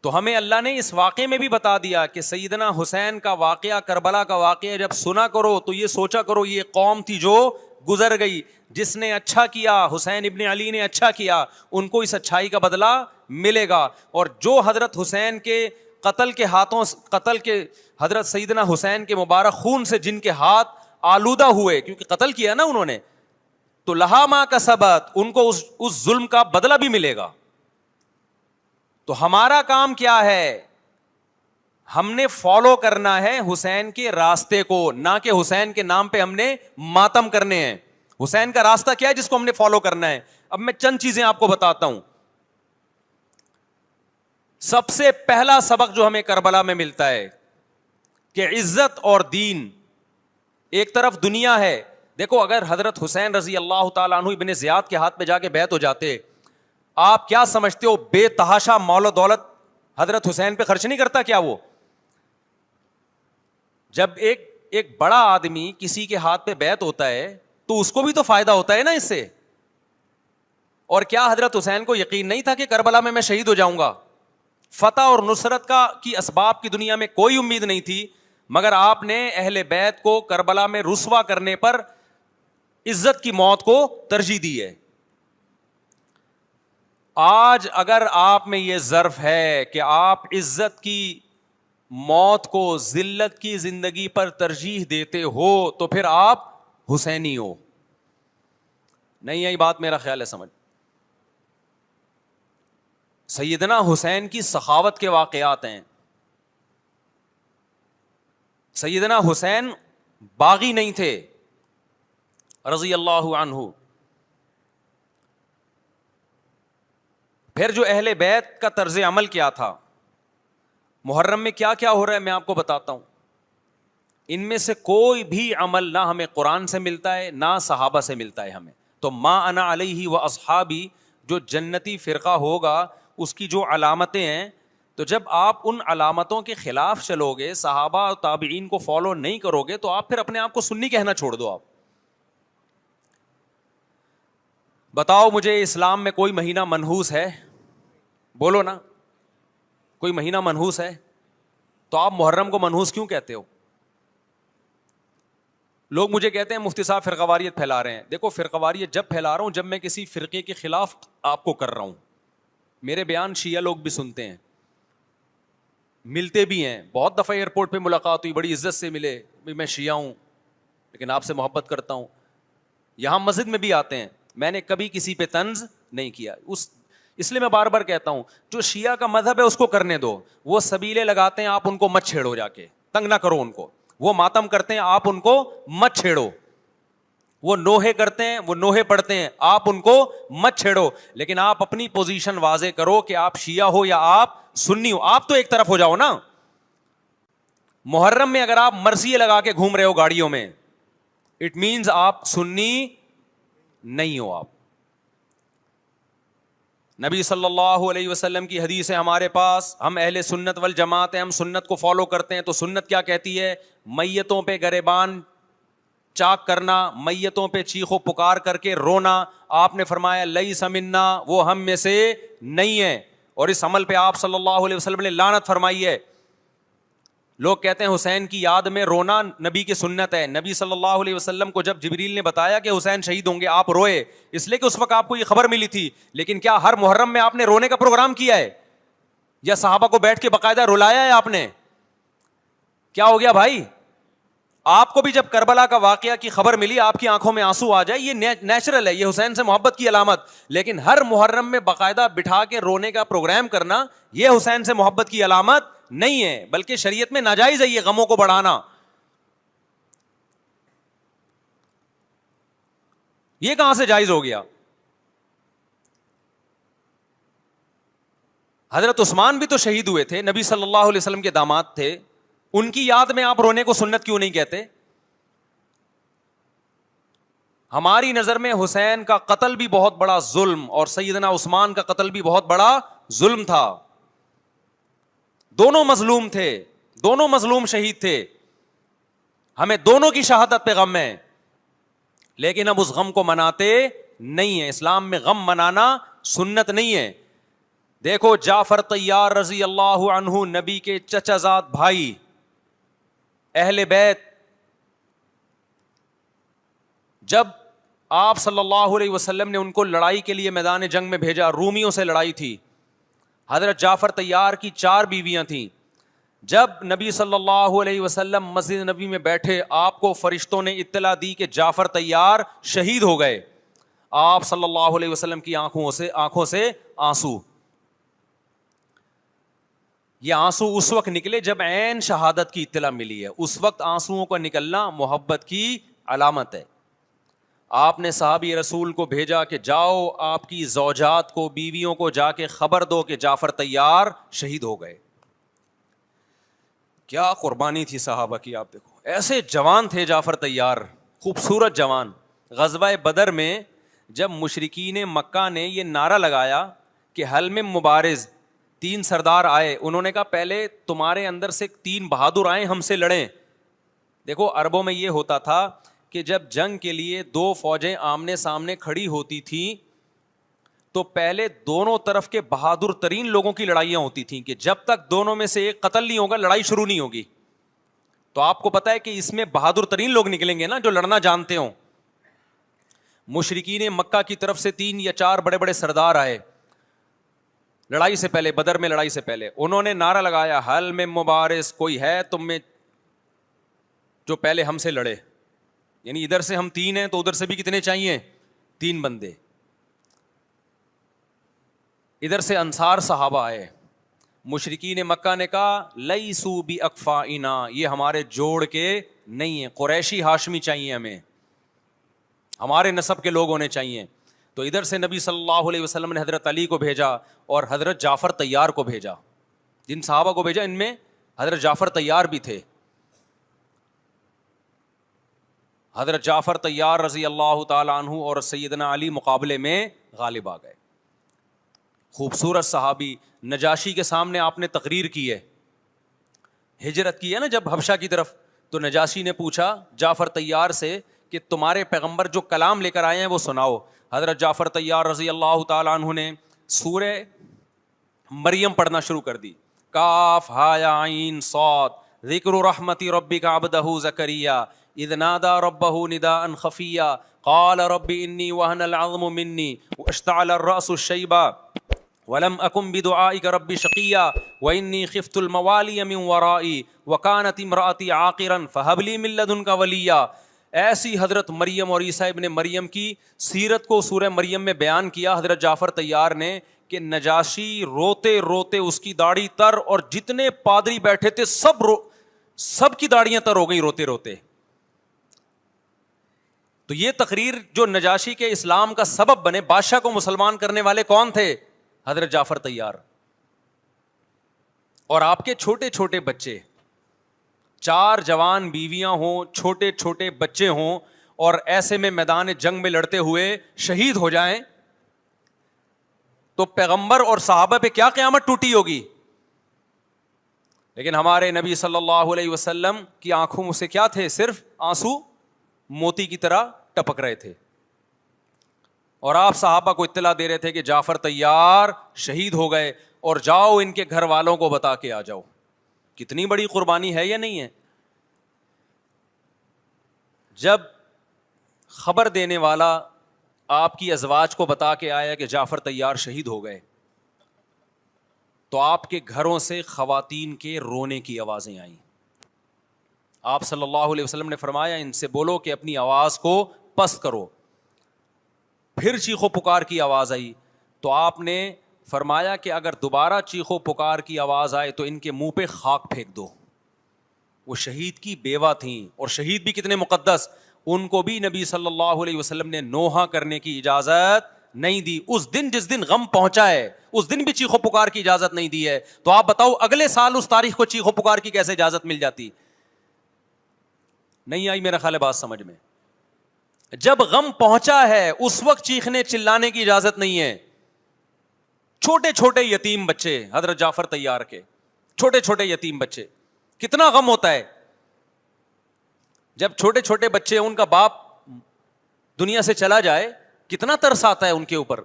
تو ہمیں اللہ نے اس واقعے میں بھی بتا دیا کہ سیدنا حسین کا واقعہ, کربلا کا واقعہ جب سنا کرو تو یہ سوچا کرو یہ قوم تھی جو گزر گئی, جس نے اچھا کیا, حسین ابن علی نے اچھا کیا, ان کو اس اچھائی کا بدلہ ملے گا. اور جو حضرت حسین کے قتل کے حضرت سیدنا حسین کے مبارک خون سے جن کے ہاتھ آلودہ ہوئے, کیونکہ قتل کیا نا انہوں نے, تو لہا ما کسبت, ان کو اس ظلم کا بدلہ بھی ملے گا. تو ہمارا کام کیا ہے؟ ہم نے فالو کرنا ہے حسین کے راستے کو, نہ کہ حسین کے نام پہ ہم نے ماتم کرنے ہیں. حسین کا راستہ کیا ہے جس کو ہم نے فالو کرنا ہے؟ اب میں چند چیزیں آپ کو بتاتا ہوں. سب سے پہلا سبق جو ہمیں کربلا میں ملتا ہے کہ عزت اور دین, ایک طرف دنیا ہے. دیکھو اگر حضرت حسین رضی اللہ تعالیٰ عنہ ابن زیاد کے ہاتھ پہ جا کے بیعت ہو جاتے, آپ کیا سمجھتے ہو بے تحاشا مال و دولت حضرت حسین پہ خرچ نہیں کرتا کیا وہ؟ جب ایک بڑا آدمی کسی کے ہاتھ پہ بیعت ہوتا ہے تو اس کو بھی تو فائدہ ہوتا ہے نا اس سے. اور کیا حضرت حسین کو یقین نہیں تھا کہ کربلا میں شہید ہو جاؤں گا؟ فتح اور نصرت کی اسباب کی دنیا میں کوئی امید نہیں تھی, مگر آپ نے اہل بیت کو کربلا میں رسوا کرنے پر عزت کی موت کو ترجیح دی ہے. آج اگر آپ میں یہ ظرف ہے کہ آپ عزت کی موت کو ذلت کی زندگی پر ترجیح دیتے ہو تو پھر آپ حسینی ہو. نہیں آئی بات؟ میرا خیال ہے سمجھ. سیدنا حسین کی سخاوت کے واقعات ہیں. سیدنا حسین باغی نہیں تھے رضی اللہ عنہ. پھر جو اہل بیت کا طرز عمل کیا تھا، محرم میں کیا کیا ہو رہا ہے میں آپ کو بتاتا ہوں. ان میں سے کوئی بھی عمل نہ ہمیں قرآن سے ملتا ہے نہ صحابہ سے ملتا ہے ہمیں. تو ما انا علیہ و اصحابی جو جنتی فرقہ ہوگا اس کی جو علامتیں ہیں، تو جب آپ ان علامتوں کے خلاف چلو گے، صحابہ اور تابعین کو فالو نہیں کرو گے، تو آپ پھر اپنے آپ کو سنی کہنا چھوڑ دو. آپ بتاؤ مجھے اسلام میں کوئی مہینہ منحوس ہے؟ بولو نا، کوئی مہینہ منحوس ہے؟ تو آپ محرم کو منحوس کیوں کہتے ہو؟ لوگ مجھے کہتے ہیں مفتی صاحب فرقہ واریت پھیلا رہے ہیں. دیکھو فرقہ واریت جب پھیلا رہا ہوں جب میں کسی فرقے کے خلاف آپ کو کر رہا ہوں. میرے بیان شیعہ لوگ بھی سنتے ہیں، ملتے بھی ہیں. بہت دفعہ ایئرپورٹ پہ ملاقات ہوئی، بڑی عزت سے ملے، میں شیعہ ہوں لیکن آپ سے محبت کرتا ہوں. یہاں مسجد میں بھی آتے ہیں. میں نے کبھی کسی پہ طنز نہیں کیا. اس لیے میں بار بار کہتا ہوں جو شیعہ کا مذہب ہے اس کو کرنے دو. وہ سبیلے لگاتے ہیں، آپ ان کو مت چھیڑو، جا کے تنگ نہ کرو ان کو. وہ ماتم کرتے ہیں، آپ ان کو مت چھیڑو. وہ نوحے کرتے ہیں، وہ نوحے پڑھتے ہیں، آپ ان کو مت چھیڑو. لیکن آپ اپنی پوزیشن واضح کرو کہ آپ شیعہ ہو یا آپ سنی ہو. آپ تو ایک طرف ہو جاؤ نا. محرم میں اگر آپ مرثیے لگا کے گھوم رہے ہو گاڑیوں میں، اٹ مینز آپ سنی نہیں ہو. آپ نبی صلی اللہ علیہ وسلم کی حدیث ہے ہمارے پاس، ہم اہل سنت والجماعت ہیں، ہم سنت کو فالو کرتے ہیں. تو سنت کیا کہتی ہے؟ میتوں پہ گریبان چاک کرنا، میتوں پہ چیخ و پکار کر کے رونا. آپ نے فرمایا لیس منا، وہ ہم میں سے نہیں ہے. اور اس عمل پہ آپ صلی اللہ علیہ وسلم نے لعنت فرمائی ہے. لوگ کہتے ہیں حسین کی یاد میں رونا نبی کی سنت ہے. نبی صلی اللہ علیہ وسلم کو جب جبریل نے بتایا کہ حسین شہید ہوں گے، آپ روئے، اس لیے کہ اس وقت آپ کو یہ خبر ملی تھی. لیکن کیا ہر محرم میں آپ نے رونے کا پروگرام کیا ہے؟ یا صحابہ کو بیٹھ کے باقاعدہ رلایا ہے آپ نے؟ کیا ہو گیا بھائی؟ آپ کو بھی جب کربلا کا واقعہ کی خبر ملی آپ کی آنکھوں میں آنسو آ جائے، یہ نیچرل ہے، یہ حسین سے محبت کی علامت. لیکن ہر محرم میں باقاعدہ بٹھا کے رونے کا پروگرام کرنا یہ حسین سے محبت کی علامت نہیں ہے، بلکہ شریعت میں ناجائز ہے یہ غموں کو بڑھانا. یہ کہاں سے جائز ہو گیا؟ حضرت عثمان بھی تو شہید ہوئے تھے، نبی صلی اللہ علیہ وسلم کے داماد تھے. ان کی یاد میں آپ رونے کو سنت کیوں نہیں کہتے؟ ہماری نظر میں حسین کا قتل بھی بہت بڑا ظلم اور سیدنا عثمان کا قتل بھی بہت بڑا ظلم تھا. دونوں مظلوم تھے، دونوں مظلوم شہید تھے. ہمیں دونوں کی شہادت پہ غم ہے، لیکن اب اس غم کو مناتے نہیں ہیں. اسلام میں غم منانا سنت نہیں ہے. دیکھو جعفر طیار رضی اللہ عنہ، نبی کے چچا زاد بھائی، اہل بیت، جب آپ صلی اللہ علیہ وسلم نے ان کو لڑائی کے لیے میدان جنگ میں بھیجا، رومیوں سے لڑائی تھی. حضرت جعفر طیار کی 4 بیویاں تھیں. جب نبی صلی اللہ علیہ وسلم مسجد نبی میں بیٹھے، آپ کو فرشتوں نے اطلاع دی کہ جعفر طیار شہید ہو گئے. آپ صلی اللہ علیہ وسلم کی آنکھوں سے آنسو. یہ آنسو اس وقت نکلے جب عین شہادت کی اطلاع ملی ہے. اس وقت آنسوؤں کا نکلنا محبت کی علامت ہے. آپ نے صحابی رسول کو بھیجا کہ جاؤ آپ کی زوجات کو، بیویوں کو جا کے خبر دو کہ جعفر طیار شہید ہو گئے. کیا قربانی تھی صحابہ کی! آپ دیکھو ایسے جوان تھے جعفر طیار، خوبصورت جوان. غزوہ بدر میں جب مشرکین مکہ نے یہ نعرہ لگایا کہ حل میں مبارز، 3 سردار آئے، انہوں نے کہا پہلے تمہارے اندر سے 3 بہادر آئیں ہم سے لڑیں. دیکھو عربوں میں یہ ہوتا تھا کہ جب جنگ کے لیے 2 فوجیں آمنے سامنے کھڑی ہوتی تھیں تو پہلے دونوں طرف کے بہادر ترین لوگوں کی لڑائیاں ہوتی تھیں کہ جب تک دونوں میں سے ایک قتل نہیں ہوگا لڑائی شروع نہیں ہوگی. تو آپ کو پتا ہے کہ اس میں بہادر ترین لوگ نکلیں گے نا جو لڑنا جانتے ہوں. مشرکین مکہ کی طرف سے 3 یا 4 بڑے بڑے سردار آئے. لڑائی سے پہلے, بدر میں لڑائی سے پہلے انہوں نے نعرہ لگایا, حل میں مبارز, کوئی ہے تم میں جو پہلے ہم سے لڑے. یعنی ادھر سے ہم 3 ہیں تو ادھر سے بھی کتنے چاہیے, 3 بندے. ادھر سے انصار صحابہ آئے, مشرکین مکہ نے کہا لیسو بی اکفائنا, یہ ہمارے جوڑ کے نہیں ہیں, قریشی ہاشمی چاہیے ہمیں, ہمارے نسب کے لوگ ہونے چاہیے. تو ادھر سے نبی صلی اللہ علیہ وسلم نے حضرت علی کو بھیجا اور حضرت جعفر طیار کو بھیجا. جن صحابہ کو بھیجا ان میں حضرت جعفر طیار بھی تھے. حضرت جعفر طیار رضی اللہ تعالی عنہ اور سیدنا علی مقابلے میں غالب آ گئے. خوبصورت صحابی, نجاشی کے سامنے آپ نے تقریر کی ہے, ہجرت کی ہے نا جب حبشہ کی طرف, تو نجاشی نے پوچھا جعفر طیار سے کہ تمہارے پیغمبر جو کلام لے کر آئے ہیں وہ سناؤ. حضرت جعفر طیار رضی اللہ تعالیٰ عنہ نے سورہ مریم پڑھنا شروع کر دی. کاف ہا یا عین صاد, ذکر رحمت ربک عبدہ زکریا اذ نادى ربه نداء خفیا قال رب انی وهن العظم منی واشتعل الرأس شیبا ولم اکن بدعائک رب شقیا وانی خفت الموالی من ورائي وكانت امرأتی عاقرا فهب لی من لدنک ولیا. ایسی حضرت مریم اور عیسیٰ ابن مریم کی سیرت کو سورہ مریم میں بیان کیا حضرت جعفر طیار نے کہ نجاشی روتے روتے, اس کی داڑھی تر, اور جتنے پادری بیٹھے تھے سب کی داڑیاں تر ہو گئی روتے روتے. تو یہ تقریر جو نجاشی کے اسلام کا سبب بنے, بادشاہ کو مسلمان کرنے والے کون تھے, حضرت جعفر طیار. اور آپ کے چھوٹے چھوٹے بچے, 4 جوان بیویاں ہوں, چھوٹے چھوٹے بچے ہوں, اور ایسے میں میدان جنگ میں لڑتے ہوئے شہید ہو جائیں, تو پیغمبر اور صحابہ پہ کیا قیامت ٹوٹی ہوگی. لیکن ہمارے نبی صلی اللہ علیہ وسلم کی آنکھوں سے کیا تھے, صرف آنسو موتی کی طرح ٹپک رہے تھے. اور آپ صحابہ کو اطلاع دے رہے تھے کہ جعفر طیار شہید ہو گئے, اور جاؤ ان کے گھر والوں کو بتا کے آ جاؤ. کتنی بڑی قربانی ہے یا نہیں ہے. جب خبر دینے والا آپ کی ازواج کو بتا کے آیا کہ جعفر طیار شہید ہو گئے, تو آپ کے گھروں سے خواتین کے رونے کی آوازیں آئیں. آپ صلی اللہ علیہ وسلم نے فرمایا ان سے بولو کہ اپنی آواز کو پست کرو. پھر چیخو پکار کی آواز آئی, تو آپ نے فرمایا کہ اگر دوبارہ چیخو پکار کی آواز آئے تو ان کے منہ پہ خاک پھینک دو. وہ شہید کی بیوہ تھیں, اور شہید بھی کتنے مقدس, ان کو بھی نبی صلی اللہ علیہ وسلم نے نوحہ کرنے کی اجازت نہیں دی. اس دن جس دن غم پہنچا ہے اس دن بھی چیخو پکار کی اجازت نہیں دی ہے. تو آپ بتاؤ اگلے سال اس تاریخ کو چیخو پکار کی کیسے اجازت مل جاتی. نہیں آئی میرا خیال ہے بات سمجھ میں. جب غم پہنچا ہے اس وقت چیخنے چلانے کی اجازت نہیں ہے. چھوٹے چھوٹے یتیم بچے, حضرت جعفر طیار کے چھوٹے چھوٹے یتیم بچے, کتنا غم ہوتا ہے جب چھوٹے چھوٹے بچے ان کا باپ دنیا سے چلا جائے, کتنا ترس آتا ہے ان کے اوپر.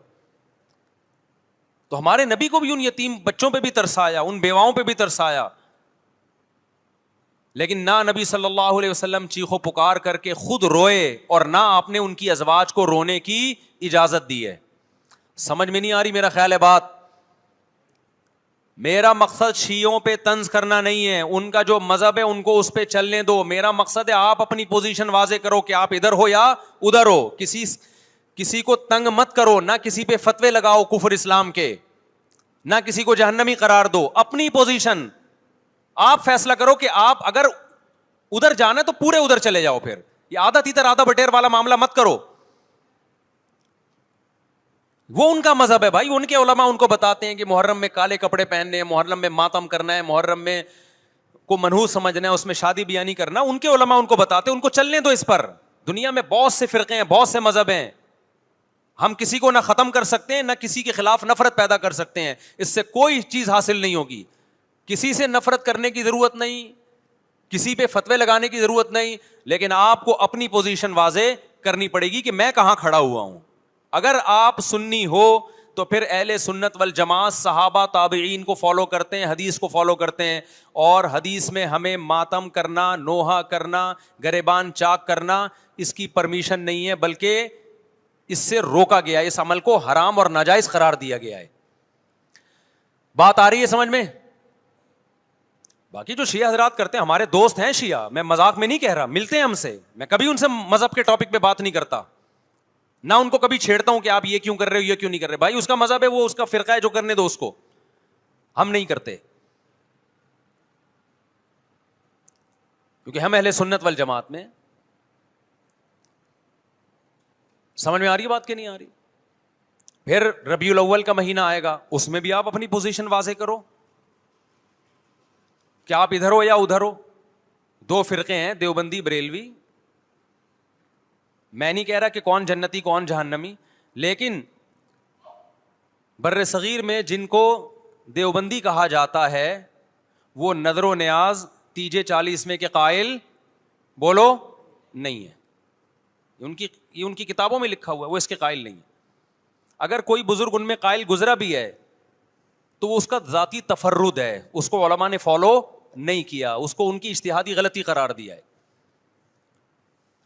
تو ہمارے نبی کو بھی ان یتیم بچوں پہ بھی ترس آیا, ان بیواؤں پہ بھی ترس آیا. لیکن نہ نبی صلی اللہ علیہ وسلم چیخو پکار کر کے خود روئے, اور نہ آپ نے ان کی ازواج کو رونے کی اجازت دی ہے. سمجھ میں نہیں آ رہی میرا خیال ہے بات. میرا مقصد شیعوں پہ طنز کرنا نہیں ہے, ان کا جو مذہب ہے ان کو اس پہ چلنے دو. میرا مقصد ہے آپ اپنی پوزیشن واضح کرو کہ آپ ادھر ہو یا ادھر ہو. کسی کو تنگ مت کرو, نہ کسی پہ فتوے لگاؤ کفر اسلام کے, نہ کسی کو جہنمی قرار دو. اپنی پوزیشن آپ فیصلہ کرو کہ آپ اگر ادھر جانا ہے تو پورے ادھر چلے جاؤ. پھر یہ آدھا تیتر آدھا بٹیر والا معاملہ مت کرو. وہ ان کا مذہب ہے بھائی, ان کے علماء ان کو بتاتے ہیں کہ محرم میں کالے کپڑے پہننے ہیں, محرم میں ماتم کرنا ہے, محرم میں کو منحوس سمجھنا ہے, اس میں شادی بیاہ نہیں کرنا. ان کے علماء ان کو بتاتے ہیں, ان کو چلنے دو اس پر. دنیا میں بہت سے فرقے ہیں, بہت سے مذہب ہیں, ہم کسی کو نہ ختم کر سکتے ہیں نہ کسی کے خلاف نفرت پیدا کر سکتے ہیں. اس سے کوئی چیز حاصل نہیں ہوگی. کسی سے نفرت کرنے کی ضرورت نہیں, کسی پہ فتوے لگانے کی ضرورت نہیں, لیکن آپ کو اپنی پوزیشن واضح کرنی پڑے گی کہ میں کہاں کھڑا ہوا ہوں. اگر آپ سنی ہو تو پھر اہل سنت والجماعت صحابہ تابعین کو فالو کرتے ہیں, حدیث کو فالو کرتے ہیں, اور حدیث میں ہمیں ماتم کرنا, نوحہ کرنا, گریبان چاک کرنا اس کی پرمیشن نہیں ہے, بلکہ اس سے روکا گیا ہے, اس عمل کو حرام اور ناجائز قرار دیا گیا ہے. بات آ رہی ہے سمجھ میں؟ باقی جو شیعہ حضرات کرتے ہیں, ہمارے دوست ہیں شیعہ, میں مذاق میں نہیں کہہ رہا, ملتے ہیں ہم سے, میں کبھی ان سے مذہب کے ٹاپک پہ بات نہیں کرتا, نہ ان کو کبھی چھیڑتا ہوں کہ آپ یہ کیوں کر رہے ہو, یہ کیوں نہیں کر رہے. بھائی اس کا مذہب ہے, وہ اس کا فرقہ ہے, جو کرنے دو اس کو, ہم نہیں کرتے, کیونکہ ہم اہل سنت والجماعت میں. سمجھ میں آ رہی ہے بات کہ نہیں آ رہی؟ پھر ربیع الاول کا مہینہ آئے گا, اس میں بھی آپ اپنی پوزیشن واضح کرو کہ آپ ادھر ہو یا ادھر ہو. دو فرقے ہیں, دیوبندی بریلوی. میں نہیں کہہ رہا کہ کون جنتی کون جہنمی, لیکن بر صغیر میں جن کو دیوبندی کہا جاتا ہے وہ نظر و نیاز تیجے 40 کے قائل بولو نہیں ہے. یہ ان کی کتابوں میں لکھا ہوا ہے, وہ اس کے قائل نہیں ہے. اگر کوئی بزرگ ان میں قائل گزرا بھی ہے تو وہ اس کا ذاتی تفرد ہے, اس کو علماء نے فالو نہیں کیا, اس کو ان کی اجتہادی غلطی قرار دیا ہے.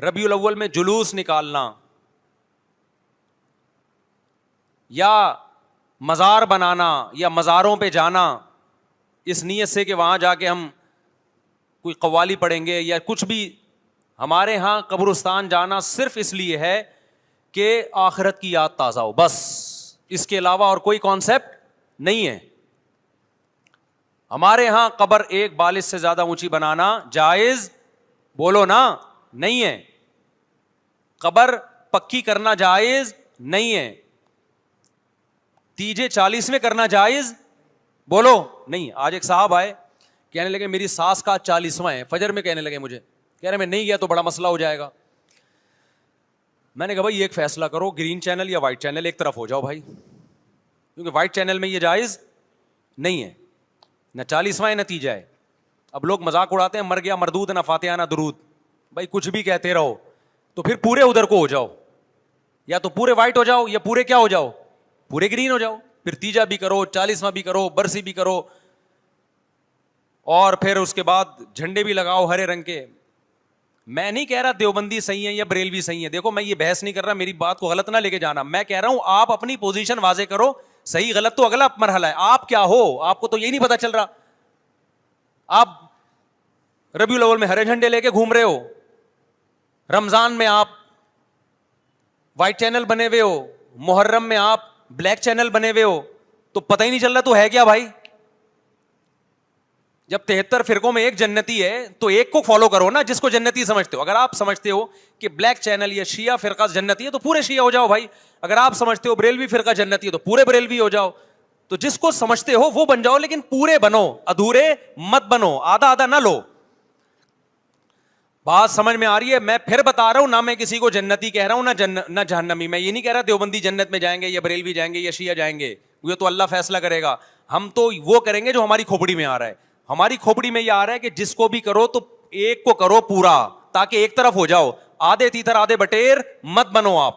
ربیع الاول میں جلوس نکالنا یا مزار بنانا یا مزاروں پہ جانا اس نیت سے کہ وہاں جا کے ہم کوئی قوالی پڑھیں گے یا کچھ بھی, ہمارے ہاں قبرستان جانا صرف اس لیے ہے کہ آخرت کی یاد تازہ ہو, بس اس کے علاوہ اور کوئی کانسیپٹ نہیں ہے. ہمارے ہاں قبر ایک بالش سے زیادہ اونچی بنانا جائز بولو نا نہیں ہے, قبر پکی کرنا جائز نہیں ہے, تیجے 40 کرنا جائز بولو نہیں. آج ایک صاحب آئے, کہنے لگے میری ساس کا 40واں ہے, فجر میں کہنے لگے مجھے, کہہ رہے میں نہیں گیا تو بڑا مسئلہ ہو جائے گا. میں نے کہا بھائی ایک فیصلہ کرو, گرین چینل یا وائٹ چینل, ایک طرف ہو جاؤ بھائی, کیونکہ وائٹ چینل میں یہ جائز نہیں ہے, نہ 40واں نہ تیجا ہے. اب لوگ مذاق اڑاتے ہیں مر گیا مردود نہ فاتحہ نہ درود, بھائی کچھ بھی کہتے رہو تو پھر پورے ادھر کو ہو جاؤ, یا تو پورے وائٹ ہو جاؤ یا پورے کیا ہو جاؤ, پورے گرین ہو جاؤ. پھر تیجا بھی کرو, 40واں بھی کرو, برسی بھی کرو, اور پھر اس کے بعد جھنڈے بھی لگاؤ ہرے رنگ کے. میں نہیں کہہ رہا دیوبندی صحیح ہے یا بریلوی صحیح ہے, دیکھو میں یہ بحث نہیں کر رہا, میری بات کو غلط نہ لے کے جانا. میں کہہ رہا ہوں آپ اپنی پوزیشن واضح کرو, صحیح غلط تو اگلا مرحلہ ہے, آپ کیا ہو آپ کو تو یہی نہیں پتا چل رہا. آپ ربیع الاول میں ہرے جھنڈے لے کے گھوم رہے ہو, رمضان میں آپ وائٹ چینل بنے ہوئے ہو, محرم میں آپ بلیک چینل بنے ہوئے ہو, تو پتہ ہی نہیں چل رہا تو ہے کیا بھائی. جب 73 فرقوں میں ایک جنتی ہے تو ایک کو فالو کرو نا جس کو جنتی سمجھتے ہو. اگر آپ سمجھتے ہو کہ بلیک چینل یا شیعہ فرقہ جنتی ہے تو پورے شیعہ ہو جاؤ بھائی. اگر آپ سمجھتے ہو بریلوی فرقہ جنتی ہے تو پورے بریلوی ہو جاؤ. تو جس کو سمجھتے ہو وہ بن جاؤ, لیکن پورے بنو, ادھورے مت بنو, آدھا آدھا نہ لو. بات سمجھ میں آ رہی ہے؟ میں پھر بتا رہا ہوں, نہ میں کسی کو جنتی کہہ رہا ہوں نہ جہنمی. میں یہ نہیں کہہ رہا دیوبندی جنت میں جائیں گے یا بریلوی جائیں گے یا شیعہ جائیں گے, یہ تو اللہ فیصلہ کرے گا. ہم تو وہ کریں گے جو ہماری کھوپڑی میں آ رہا ہے. ہماری کھوپڑی میں یہ آ رہا ہے کہ جس کو بھی کرو تو ایک کو کرو پورا, تاکہ ایک طرف ہو جاؤ. آدھے تیتر آدھے بٹیر مت بنو آپ,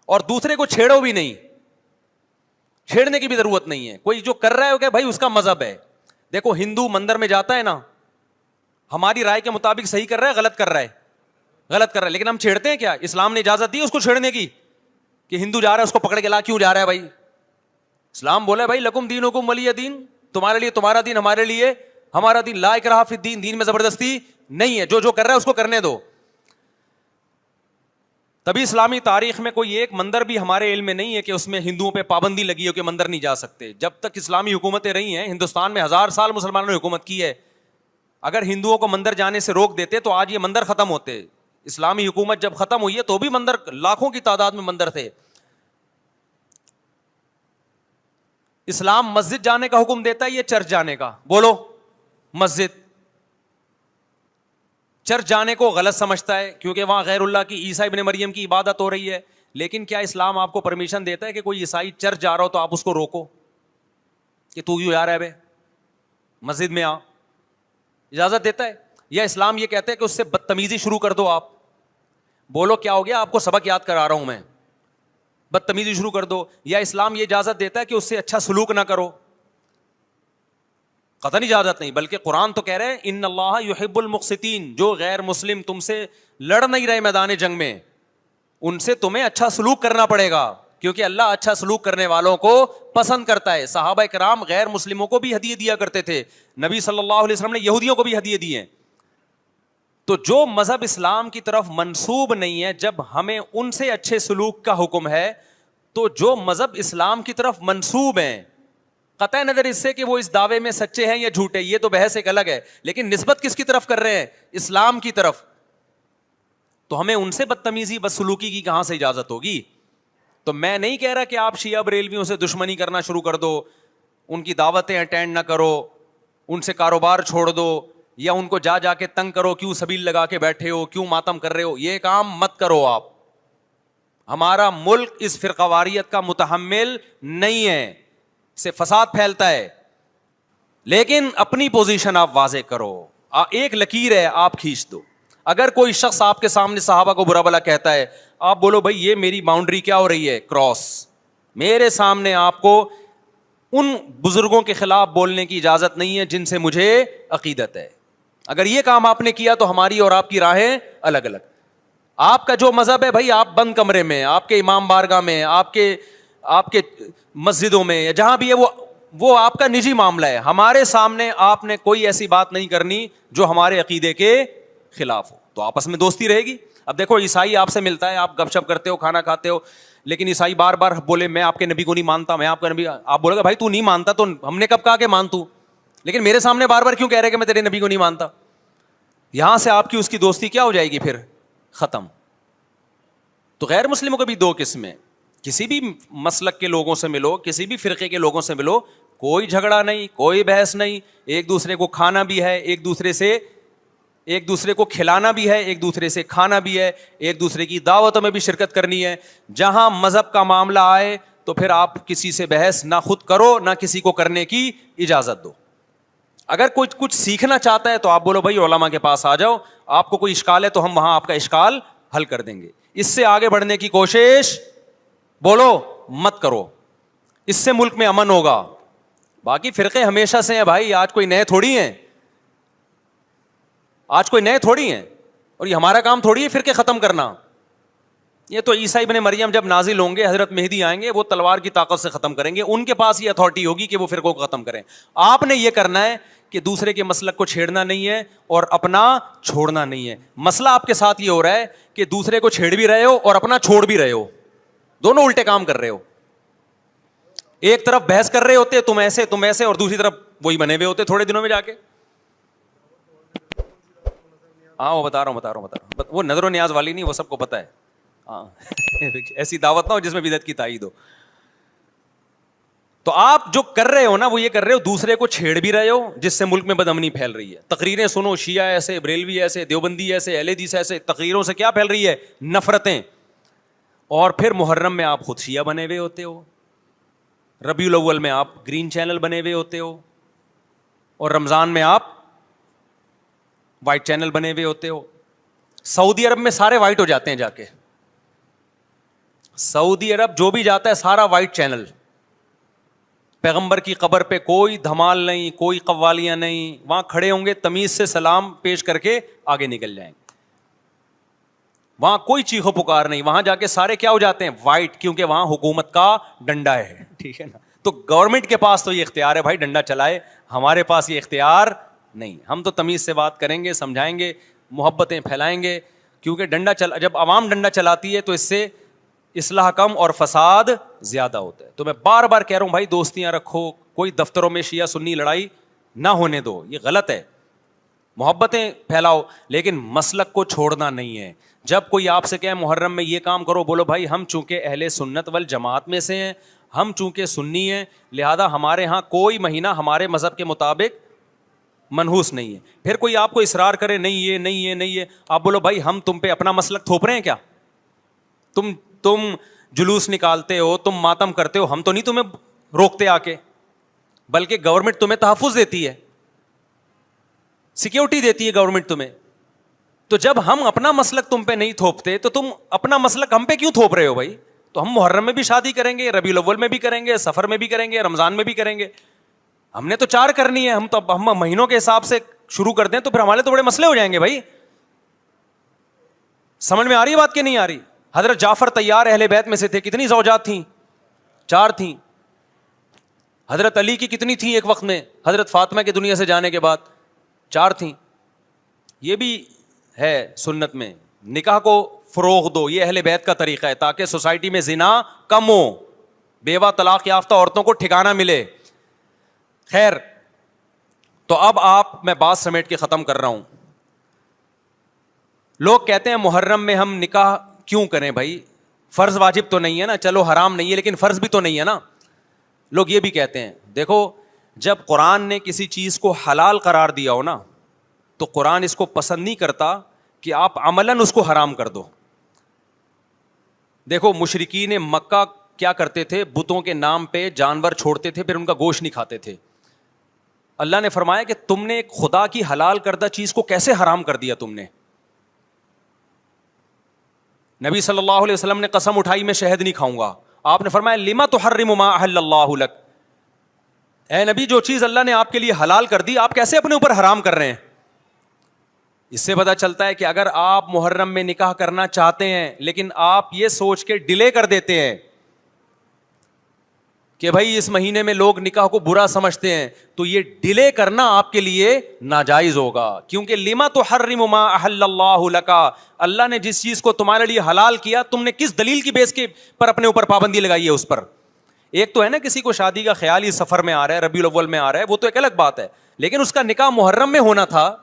اور دوسرے کو چھیڑو بھی نہیں, چھیڑنے کی بھی ضرورت نہیں ہے. کوئی جو کر رہا ہے کہ بھائی اس کا مذہب ہے. دیکھو ہندو مندر میں جاتا ہے نا, ہماری رائے کے مطابق صحیح کر رہا ہے غلط کر رہا ہے, غلط کر رہا ہے, لیکن ہم چھیڑتے ہیں کیا؟ اسلام نے اجازت دی اس کو چھیڑنے کی کہ ہندو جا رہا ہے اس کو پکڑ کے لا, کیوں جا رہا ہے بھائی؟ اسلام بولا بھائی لکم دینکم ولی دین, تمہارے لیے تمہارا دین, ہمارے لیے ہمارا دین. لا اکراہ فی الدین, دین میں زبردستی نہیں ہے, جو کر رہا ہے اس کو کرنے دو. تبھی اسلامی تاریخ میں کوئی ایک مندر بھی ہمارے علم میں نہیں ہے کہ اس میں ہندوؤں پہ پابندی لگی ہو کہ مندر نہیں جا سکتے. جب تک اسلامی حکومتیں رہی ہیں, ہندوستان میں 1000 سال مسلمانوں نے حکومت کی ہے, اگر ہندوؤں کو مندر جانے سے روک دیتے تو آج یہ مندر ختم ہوتے. اسلامی حکومت جب ختم ہوئی ہے تو بھی مندر لاکھوں کی تعداد میں مندر تھے. اسلام مسجد جانے کا حکم دیتا ہے یا چرچ جانے کا؟ بولو. مسجد. چرچ جانے کو غلط سمجھتا ہے کیونکہ وہاں غیر اللہ کی, عیسیٰ ابن مریم کی عبادت ہو رہی ہے. لیکن کیا اسلام آپ کو پرمیشن دیتا ہے کہ کوئی عیسائی چرچ جا رہا ہو تو آپ اس کو روکو کہ تو کیوں جا رہا ہے بے, مسجد میں آ؟ اجازت دیتا ہے؟ یا اسلام یہ کہتا ہے کہ اس سے بدتمیزی شروع کر دو آپ؟ بولو کیا ہو گیا, آپ کو سبق یاد کرا رہا ہوں میں, بدتمیزی شروع کر دو. یا اسلام یہ اجازت دیتا ہے کہ اس سے اچھا سلوک نہ کرو؟ قطعاً اجازت نہیں, بلکہ قرآن تو کہہ رہے ہیں ان اللہ یحب المقسطین, جو غیر مسلم تم سے لڑ نہیں رہے میدان جنگ میں, ان سے تمہیں اچھا سلوک کرنا پڑے گا کیونکہ اللہ اچھا سلوک کرنے والوں کو پسند کرتا ہے. صحابہ کرام غیر مسلموں کو بھی ہدیے دیا کرتے تھے, نبی صلی اللہ علیہ وسلم نے یہودیوں کو بھی ہدیے دیے. تو جو مذہب اسلام کی طرف منسوب نہیں ہے, جب ہمیں ان سے اچھے سلوک کا حکم ہے, تو جو مذہب اسلام کی طرف منسوب ہیں, قطع نظر اس سے کہ وہ اس دعوے میں سچے ہیں یا جھوٹے, یہ تو بحث ایک الگ ہے, لیکن نسبت کس کی طرف کر رہے ہیں؟ اسلام کی طرف. تو ہمیں ان سے بدتمیزی بدسلوکی کی کہاں سے اجازت ہوگی؟ تو میں نہیں کہہ رہا کہ آپ شیعہ بریلویوں سے دشمنی کرنا شروع کر دو, ان کی دعوتیں اٹینڈ نہ کرو, ان سے کاروبار چھوڑ دو, یا ان کو جا کے تنگ کرو, کیوں سبیل لگا کے بیٹھے ہو, کیوں ماتم کر رہے ہو, یہ کام مت کرو آپ. ہمارا ملک اس فرقہ واریت کا متحمل نہیں ہے, سے فساد پھیلتا ہے. لیکن اپنی پوزیشن آپ واضح کرو, ایک لکیر ہے آپ کھینچ دو. اگر کوئی شخص آپ کے سامنے صحابہ کو برا بھلا کہتا ہے, آپ بولو بھائی یہ میری باؤنڈری کیا ہو رہی ہے, کراس. میرے سامنے آپ کو ان بزرگوں کے خلاف بولنے کی اجازت نہیں ہے جن سے مجھے عقیدت ہے. اگر یہ کام آپ نے کیا تو ہماری اور آپ کی راہیں الگ الگ. آپ کا جو مذہب ہے بھائی, آپ بند کمرے میں, آپ کے امام بارگاہ میں, آپ کے مسجدوں میں, یا جہاں بھی ہے, وہ آپ کا نجی معاملہ ہے. ہمارے سامنے آپ نے کوئی ایسی بات نہیں کرنی جو ہمارے عقیدے کے خلاف ہو. تو آپس میں دوستی رہے گی. اب دیکھو عیسائی آپ سے ملتا ہے, آپ گپ شپ کرتے ہو, کھانا کھاتے ہو, لیکن عیسائی بار بار بولے میں آپ کے نبی کو نہیں مانتا, میں آپ کا نبی, آپ بولے گا بھائی تو نہیں مانتا تو ہم نے کب کہا کہ مان تو, لیکن میرے سامنے بار بار کیوں کہہ رہے کہ میں تیرے نبی کو نہیں مانتا؟ یہاں سے آپ کی اس کی دوستی کیا ہو جائے گی پھر؟ ختم. تو غیر مسلموں کو بھی دو قسمیں, کسی بھی مسلک کے لوگوں سے ملو, کسی بھی فرقے کے لوگوں سے ملو, کوئی جھگڑا نہیں, کوئی بحث نہیں, ایک دوسرے کو کھانا بھی ہے, ایک دوسرے کو کھلانا بھی ہے, ایک دوسرے سے کھانا بھی ہے, ایک دوسرے کی دعوتوں میں بھی شرکت کرنی ہے. جہاں مذہب کا معاملہ آئے تو پھر آپ کسی سے بحث نہ خود کرو نہ کسی کو کرنے کی اجازت دو. اگر کوئی کچھ سیکھنا چاہتا ہے تو آپ بولو بھائی علماء کے پاس آ جاؤ, آپ کو کوئی اشکال ہے تو ہم وہاں آپ کا اشکال حل کر دیں گے. اس سے آگے بڑھنے کی کوشش بولو مت کرو, اس سے ملک میں امن ہوگا. باقی فرقے ہمیشہ سے ہیں بھائی, آج کوئی نئے تھوڑی ہیں, اور یہ ہمارا کام تھوڑی ہے فرقے ختم کرنا. یہ تو عیسیٰ ابن مریم جب نازل ہوں گے, حضرت مہدی آئیں گے, وہ تلوار کی طاقت سے ختم کریں گے, ان کے پاس یہ اتھارٹی ہوگی کہ وہ فرقوں کو ختم کریں. آپ نے یہ کرنا ہے کہ دوسرے کے مسلک کو چھیڑنا نہیں ہے اور اپنا چھوڑنا نہیں ہے. مسئلہ آپ کے ساتھ یہ ہو رہا ہے کہ دوسرے کو چھیڑ بھی رہے ہو اور اپنا چھوڑ بھی رہے ہو, دونوں الٹے کام کر رہے ہو. ایک طرف بحث کر رہے ہوتے تم ایسے, اور دوسری طرف وہی بنے ہوئے ہوتے تھوڑے دنوں میں جا کے. ہاں وہ بتا رہا ہوں, وہ نظر و نیاز والی نہیں, وہ سب کو پتا ہے. ہاں ایسی دعوت نہ ہو جس میں بدعت کی تائید ہو. تو آپ جو کر رہے ہو نا, وہ یہ کر رہے ہو دوسرے کو چھیڑ بھی رہے ہو, جس سے ملک میں بدامنی پھیل رہی ہے. تقریریں سنو, شیعہ ایسے, بریلوی ایسے, دیوبندی ایسے, اہل حدیث ایسے, تقریروں سے کیا پھیل رہی ہے؟ نفرتیں. اور پھر محرم میں آپ خود شیعہ بنے ہوئے ہوتے ہو, ربیع الاول میں آپ گرین چینل بنے ہوئے ہوتے ہو, اور رمضان میں آپ وائٹ چینل بنے ہوئے ہوتے ہو. سعودی عرب میں سارے وائٹ ہو جاتے ہیں جا کے, سعودی عرب جو بھی جاتا ہے سارا وائٹ چینل. پیغمبر کی قبر پہ کوئی دھمال نہیں, کوئی قوالیاں نہیں, وہاں کھڑے ہوں گے تمیز سے سلام پیش کر کے آگے نکل جائیں گے. وہاں کوئی چیخو پکار نہیں, وہاں جا کے سارے کیا ہو جاتے ہیں؟ وائٹ, کیونکہ وہاں حکومت کا ڈنڈا ہے. ٹھیک ہے نا, تو گورنمنٹ کے پاس تو یہ اختیار ہے بھائی ڈنڈا چلائے, ہمارے پاس یہ اختیار نہیں. ہم تو تمیز سے بات کریں گے, سمجھائیں گے, محبتیں پھیلائیں گے, کیونکہ جب عوام ڈنڈا چلاتی ہے تو اس سے اصلاح کم اور فساد زیادہ ہوتا ہے. تو میں بار بار کہہ رہا ہوں بھائی دوستیاں رکھو, کوئی دفتروں میں شیعہ سنی لڑائی نہ ہونے دو, یہ غلط ہے. محبتیں پھیلاؤ لیکن مسلک کو چھوڑنا نہیں ہے. جب کوئی آپ سے کہے محرم میں یہ کام کرو, بولو بھائی ہم چونکہ اہل سنت والجماعت میں سے ہیں, ہم چونکہ سنی ہیں, لہذا ہمارے ہاں کوئی مہینہ ہمارے مذہب کے مطابق منحوس نہیں ہے. پھر کوئی آپ کو اصرار کرے نہیں یہ نہیں یہ نہیں یہ, آپ بولو بھائی ہم تم پہ اپنا مسلک تھوپ رہے ہیں کیا؟ تم جلوس نکالتے ہو, تم ماتم کرتے ہو, ہم تو نہیں تمہیں روکتے آ کے, بلکہ گورنمنٹ تمہیں تحفظ دیتی ہے, سیکیورٹی دیتی ہے گورنمنٹ تمہیں. تو جب ہم اپنا مسلک تم پہ نہیں تھوپتے تو تم اپنا مسلک ہم پہ کیوں تھوپ رہے ہو بھائی؟ تو ہم محرم میں بھی شادی کریں گے, ربیع الاول میں بھی کریں گے, سفر میں بھی کریں گے, رمضان میں بھی کریں گے. ہم نے تو 4 کرنی ہے, ہم مہینوں کے حساب سے شروع کر دیں تو پھر ہمارے تو بڑے مسئلے ہو جائیں گے بھائی. سمجھ میں آ رہی ہے بات کہ نہیں آ رہی؟ حضرت جعفر طیار اہل بیت میں سے تھے, کتنی زوجات تھیں؟ 4 تھیں. حضرت علی کی کتنی تھیں ایک وقت میں؟ حضرت فاطمہ کے دنیا سے جانے کے بعد 4 تھیں. یہ بھی ہے سنت میں. نکاح کو فروغ دو, یہ اہل بیت کا طریقہ ہے تاکہ سوسائٹی میں زنا کم ہو, بیوہ طلاق یافتہ عورتوں کو ٹھکانہ ملے. خیر, تو اب میں بات سمیٹ کے ختم کر رہا ہوں. لوگ کہتے ہیں محرم میں ہم نکاح کیوں کریں بھائی, فرض واجب تو نہیں ہے نا, چلو حرام نہیں ہے لیکن فرض بھی تو نہیں ہے نا. لوگ یہ بھی کہتے ہیں. دیکھو, جب قرآن نے کسی چیز کو حلال قرار دیا ہو نا, تو قرآن اس کو پسند نہیں کرتا کہ آپ عملاً اس کو حرام کر دو. دیکھو مشرکین مکہ کیا کرتے تھے, بتوں کے نام پہ جانور چھوڑتے تھے, پھر ان کا گوشت نہیں کھاتے تھے. اللہ نے فرمایا کہ تم نے خدا کی حلال کردہ چیز کو کیسے حرام کر دیا تم نے. نبی صلی اللہ علیہ وسلم نے قسم اٹھائی میں شہد نہیں کھاؤں گا. آپ نے فرمایا لما تحرم ما احل اللہ لک, اے نبی جو چیز اللہ نے آپ کے لیے حلال کر دی آپ کیسے اپنے اوپر حرام کر رہے ہیں. اس سے پتہ چلتا ہے کہ اگر آپ محرم میں نکاح کرنا چاہتے ہیں لیکن آپ یہ سوچ کے ڈیلے کر دیتے ہیں کہ بھائی اس مہینے میں لوگ نکاح کو برا سمجھتے ہیں, تو یہ ڈیلے کرنا آپ کے لیے ناجائز ہوگا. کیونکہ لما تحرم ما احل اللہ لک, اللہ نے جس چیز کو تمہارے لیے حلال کیا تم نے کس دلیل کی بیس کے پر اپنے اوپر پابندی لگائی ہے اس پر. ایک تو ہے نا کسی کو شادی کا خیال ہی سفر میں آ رہا ہے, ربیع الاول میں آ رہا ہے, وہ تو ایک الگ بات ہے, لیکن اس کا نکاح محرم میں ہونا تھا,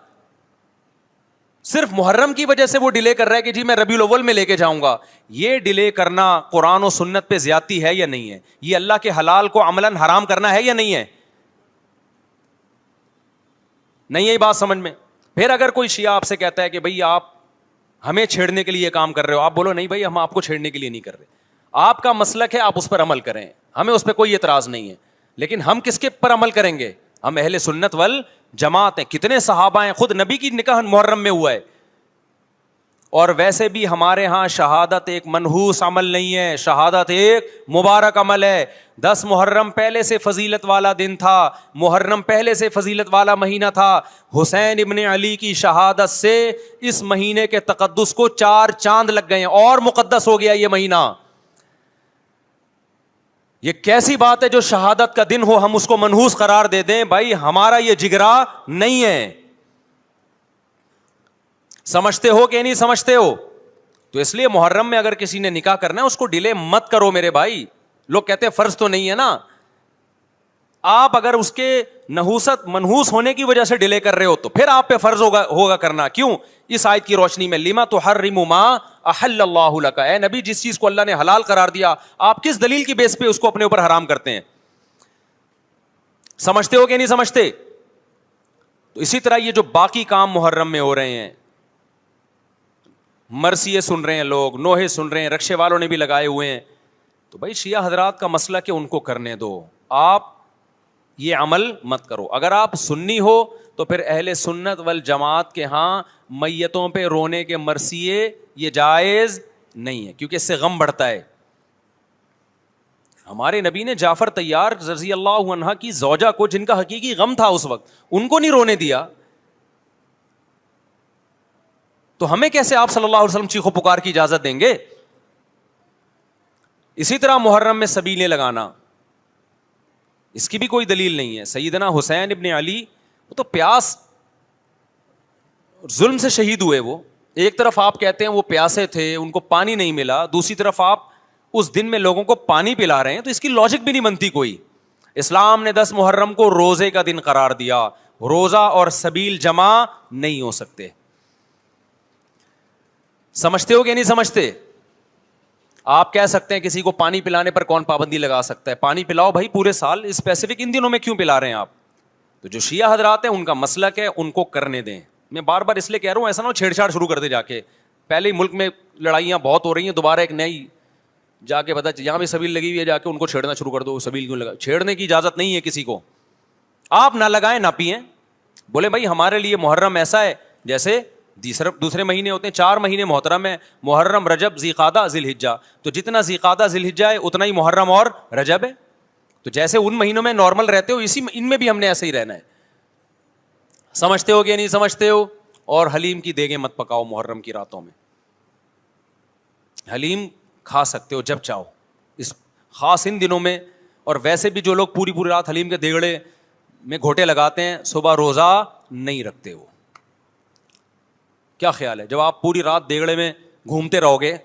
صرف محرم کی وجہ سے وہ ڈیلے کر رہا ہے کہ جی میں ربیع الاول میں لے کے جاؤں گا. یہ ڈیلے کرنا قرآن و سنت پہ زیادتی ہے یا نہیں ہے؟ یہ اللہ کے حلال کو عملاً حرام کرنا ہے یا نہیں ہے؟ نہیں ہے بات سمجھ میں. پھر اگر کوئی شیعہ آپ سے کہتا ہے کہ بھئی آپ ہمیں چھیڑنے کے لیے یہ کام کر رہے ہو, آپ بولو نہیں بھائی ہم آپ کو چھیڑنے کے لیے نہیں کر رہے, آپ کا مسلک ہے, آپ اس پر عمل کریں, ہمیں اس پہ کوئی اعتراض نہیں ہے. لیکن ہم کس کے پر عمل کریں گے؟ ہم اہل سنت والجماعت ہیں. کتنے صحابہ ہیں, خود نبی کی نکاح محرم میں ہوا ہے. اور ویسے بھی ہمارے ہاں شہادت ایک منحوس عمل نہیں ہے, شہادت ایک مبارک عمل ہے. 10 محرم پہلے سے فضیلت والا دن تھا, محرم پہلے سے فضیلت والا مہینہ تھا. حسین ابن علی کی شہادت سے اس مہینے کے تقدس کو 4 چاند لگ گئے ہیں اور مقدس ہو گیا یہ مہینہ. یہ کیسی بات ہے جو شہادت کا دن ہو ہم اس کو منحوس قرار دے دیں؟ بھائی ہمارا یہ جگرا نہیں ہے. سمجھتے ہو کہ نہیں سمجھتے ہو؟ تو اس لیے محرم میں اگر کسی نے نکاح کرنا ہے اس کو ڈیلے مت کرو میرے بھائی. لوگ کہتے ہیں فرض تو نہیں ہے نا, آپ اگر اس کے نحوست منحوس ہونے کی وجہ سے ڈیلے کر رہے ہو تو پھر آپ پہ فرض ہوگا کرنا. کیوں؟ اس آیت کی روشنی میں لما تحرم ما احل اللہ لک, اے نبی جس چیز کو اللہ نے حلال قرار دیا آپ کس دلیل کی بیس پہ اس کو اپنے اوپر حرام کرتے ہیں؟ سمجھتے ہو کہ نہیں سمجھتے؟ تو اسی طرح یہ جو باقی کام محرم میں ہو رہے ہیں, مرثیے سن رہے ہیں لوگ, نوحے سن رہے ہیں, رکشے والوں نے بھی لگائے ہوئے ہیں, تو بھائی شیعہ حضرات کا مسئلہ کہ ان کو کرنے دو, آپ یہ عمل مت کرو. اگر آپ سنی ہو تو پھر اہل سنت والجماعت کے ہاں میتوں پہ رونے کے مرثیے یہ جائز نہیں ہے, کیونکہ اس سے غم بڑھتا ہے. ہمارے نبی نے جعفر طیار رضی اللہ عنہ کی زوجہ کو, جن کا حقیقی غم تھا اس وقت, ان کو نہیں رونے دیا, تو ہمیں کیسے آپ صلی اللہ علیہ وسلم چیخو پکار کی اجازت دیں گے؟ اسی طرح محرم میں سبیلیں لگانا, اس کی بھی کوئی دلیل نہیں ہے. سیدنا حسین ابن علی وہ تو پیاس ظلم سے شہید ہوئے. وہ ایک طرف آپ کہتے ہیں وہ پیاسے تھے, ان کو پانی نہیں ملا, دوسری طرف آپ اس دن میں لوگوں کو پانی پلا رہے ہیں, تو اس کی لاجک بھی نہیں بنتی کوئی. اسلام نے 10 محرم کو روزے کا دن قرار دیا, روزہ اور سبیل جمع نہیں ہو سکتے. سمجھتے ہو کہ نہیں سمجھتے؟ آپ کہہ سکتے ہیں کسی کو پانی پلانے پر کون پابندی لگا سکتا ہے؟ پانی پلاؤ بھائی پورے سال, اسپیسیفک ان دنوں میں کیوں پلا رہے ہیں آپ؟ تو جو شیعہ حضرات ہیں ان کا مسلک ہے, ان کو کرنے دیں. میں بار بار اس لیے کہہ رہا ہوں ایسا نہ ہو چھیڑ چھاڑ شروع کر دے جا کے. پہلے ہی ملک میں لڑائیاں بہت ہو رہی ہیں, دوبارہ ایک نئی جا کے بتا یہاں بھی سبیل لگی ہوئی ہے, جا کے ان کو چھیڑنا شروع کر دو. سبیل کیوں لگا؟ چھیڑنے کی اجازت نہیں ہے کسی کو. آپ نہ لگائیں نہ پئیں, بولے بھائی ہمارے لیے محرم ایسا ہے جیسے دوسرے مہینے ہوتے ہیں. 4 مہینے محترم ہے, محرم, رجب, ذی قعدہ, ذی الحجہ. تو جتنا ذی قعدہ ذی الحجہ ہے اتنا ہی محرم اور رجب ہے. تو جیسے ان مہینوں میں نارمل رہتے ہو اسی ان میں بھی ہم نے ایسے ہی رہنا ہے. سمجھتے ہو کہ نہیں سمجھتے ہو؟ اور حلیم کی دیگیں مت پکاؤ محرم کی راتوں میں. حلیم کھا سکتے ہو جب چاہو, اس خاص ان دنوں میں. اور ویسے بھی جو لوگ پوری پوری رات حلیم کے دیگڑے میں گھوٹے لگاتے ہیں, صبح روزہ نہیں رکھتے. وہ کیا خیال ہے, جب آپ پوری رات دیگڑے میں گھومتے رہو گے,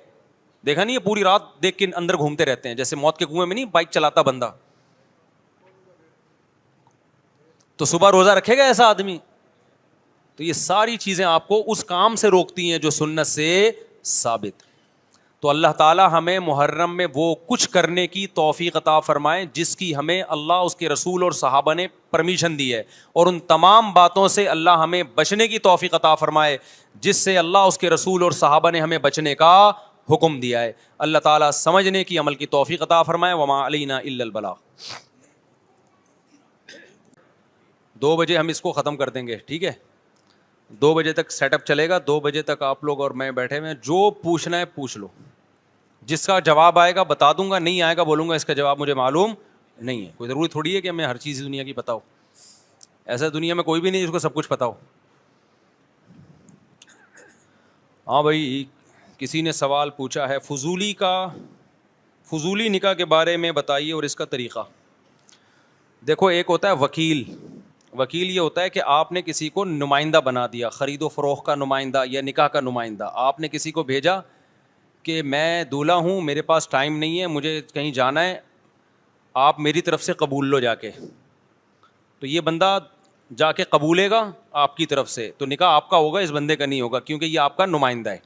دیکھا نہیں یہ پوری رات دیکھ کے اندر گھومتے رہتے ہیں, جیسے موت کے کنویں میں نہیں بائک چلاتا بندہ, تو صبح روزہ رکھے گا ایسا آدمی؟ تو یہ ساری چیزیں آپ کو اس کام سے روکتی ہیں جو سنت سے ثابت. تو اللہ تعالی ہمیں محرم میں وہ کچھ کرنے کی توفیق عطا فرمائے جس کی ہمیں اللہ, اس کے رسول اور صحابہ نے پرمیشن دی ہے, اور ان تمام باتوں سے اللہ ہمیں بچنے کی توفیق عطا فرمائے جس سے اللہ, اس کے رسول اور صحابہ نے ہمیں بچنے کا حکم دیا ہے. اللہ تعالیٰ سمجھنے کی, عمل کی توفیق عطا فرمائے. وما علینا الا البلاغ. 2 بجے ہم اس کو ختم کر دیں گے, ٹھیک ہے؟ 2 بجے تک سیٹ اپ چلے گا. 2 بجے تک آپ لوگ اور میں بیٹھے ہوئے ہیں, جو پوچھنا ہے پوچھ لو. جس کا جواب آئے گا بتا دوں گا, نہیں آئے گا بولوں گا اس کا جواب مجھے معلوم نہیں ہے. کوئی ضروری تھوڑی ہے کہ ہمیں ہر چیز دنیا کی پتہ ہو. ایسا دنیا میں کوئی بھی نہیں جس کو سب کچھ پتہ ہو. ہاں بھائی, کسی نے سوال پوچھا ہے فضولی نکاح کے بارے میں بتائیے اور اس کا طریقہ. دیکھو, ایک ہوتا ہے وکیل. وکیل یہ ہوتا ہے کہ آپ نے کسی کو نمائندہ بنا دیا, خرید و فروخت کا نمائندہ یا نکاح کا نمائندہ. آپ نے کسی کو بھیجا کہ میں دولہا ہوں, میرے پاس ٹائم نہیں ہے, مجھے کہیں جانا ہے, آپ میری طرف سے قبول لو جا کے. تو یہ بندہ جا کے قبولے گا آپ کی طرف سے, تو نکاح آپ کا ہوگا, اس بندے کا نہیں ہوگا, کیونکہ یہ آپ کا نمائندہ ہے.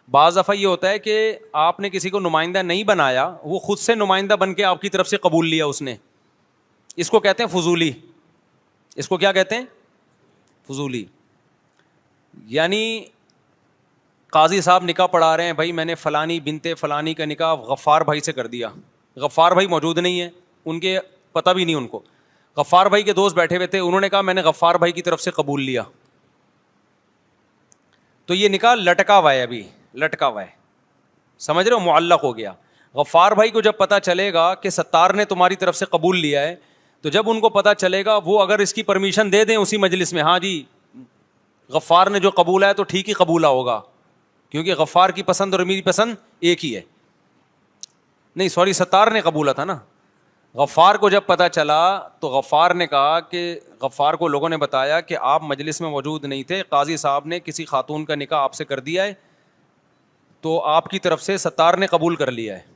بعض دفعہ یہ ہوتا ہے کہ آپ نے کسی کو نمائندہ نہیں بنایا, وہ خود سے نمائندہ بن کے آپ کی طرف سے قبول لیا اس نے. اس کو کہتے ہیں فضولی. اس کو کیا کہتے ہیں؟ فضولی. یعنی قاضی صاحب نکاح پڑھا رہے ہیں, بھائی میں نے فلانی بنتے فلانی کا نکاح غفار بھائی سے کر دیا. غفار بھائی موجود نہیں ہے, ان کے پتہ بھی نہیں ان کو. غفار بھائی کے دوست بیٹھے ہوئے تھے, انہوں نے کہا میں نے غفار بھائی کی طرف سے قبول لیا. تو یہ نکاح لٹکا ہوا ہے, ابھی لٹکا ہوا ہے, سمجھ رہے ہو, معلق ہو گیا. غفار بھائی کو جب پتہ چلے گا کہ ستار نے تمہاری طرف سے قبول لیا ہے, تو جب ان کو پتہ چلے گا, وہ اگر اس کی پرمیشن دے دیں اسی مجلس میں, ہاں جی غفار نے جو قبولا ہے تو ٹھیک ہی قبولا ہوگا, کیونکہ غفار کی پسند اور میری پسند ایک ہی ہے. نہیں سوری, ستار نے قبولا تھا نا. غفار کو جب پتہ چلا تو غفار نے کہا کہ غفار کو لوگوں نے بتایا کہ آپ مجلس میں موجود نہیں تھے, قاضی صاحب نے کسی خاتون کا نکاح آپ سے کر دیا ہے, تو آپ کی طرف سے ستار نے قبول کر لیا ہے.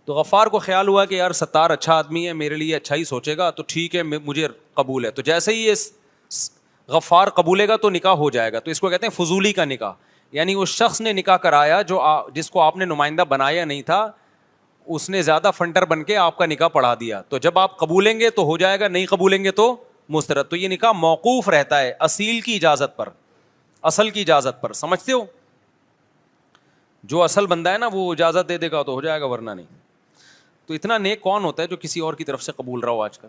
تو غفار کو خیال ہوا کہ یار ستار اچھا آدمی ہے, میرے لیے اچھا ہی سوچے گا, تو ٹھیک ہے مجھے قبول ہے. تو جیسے ہی یہ غفار قبولے گا تو نکاح ہو جائے گا. تو اس کو کہتے ہیں فضولی کا نکاح. یعنی اس شخص نے نکاح کرایا جس کو آپ نے نمائندہ بنایا نہیں تھا, اس نے زیادہ فنڈر بن کے آپ کا نکاح پڑھا دیا. تو جب آپ قبولیں گے تو ہو جائے گا, نہیں قبولیں گے تو مسترد. تو یہ نکاح موقوف رہتا ہے اصیل کی اجازت پر, اصل کی اجازت پر. سمجھتے ہو, جو اصل بندہ ہے نا وہ اجازت دے دے گا تو ہو جائے گا, ورنہ نہیں. تو اتنا نیک کون ہوتا ہے جو کسی اور کی طرف سے قبول رہا ہو آج کل.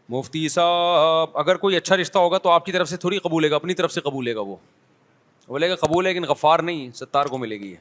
مفتی صاحب اگر کوئی اچھا رشتہ ہوگا تو آپ کی طرف سے تھوڑی قبولے گا, اپنی طرف سے قبولے گا. وہ بولے گا قبول ہے لیکن غفار نہیں, ستار کو ملے گی.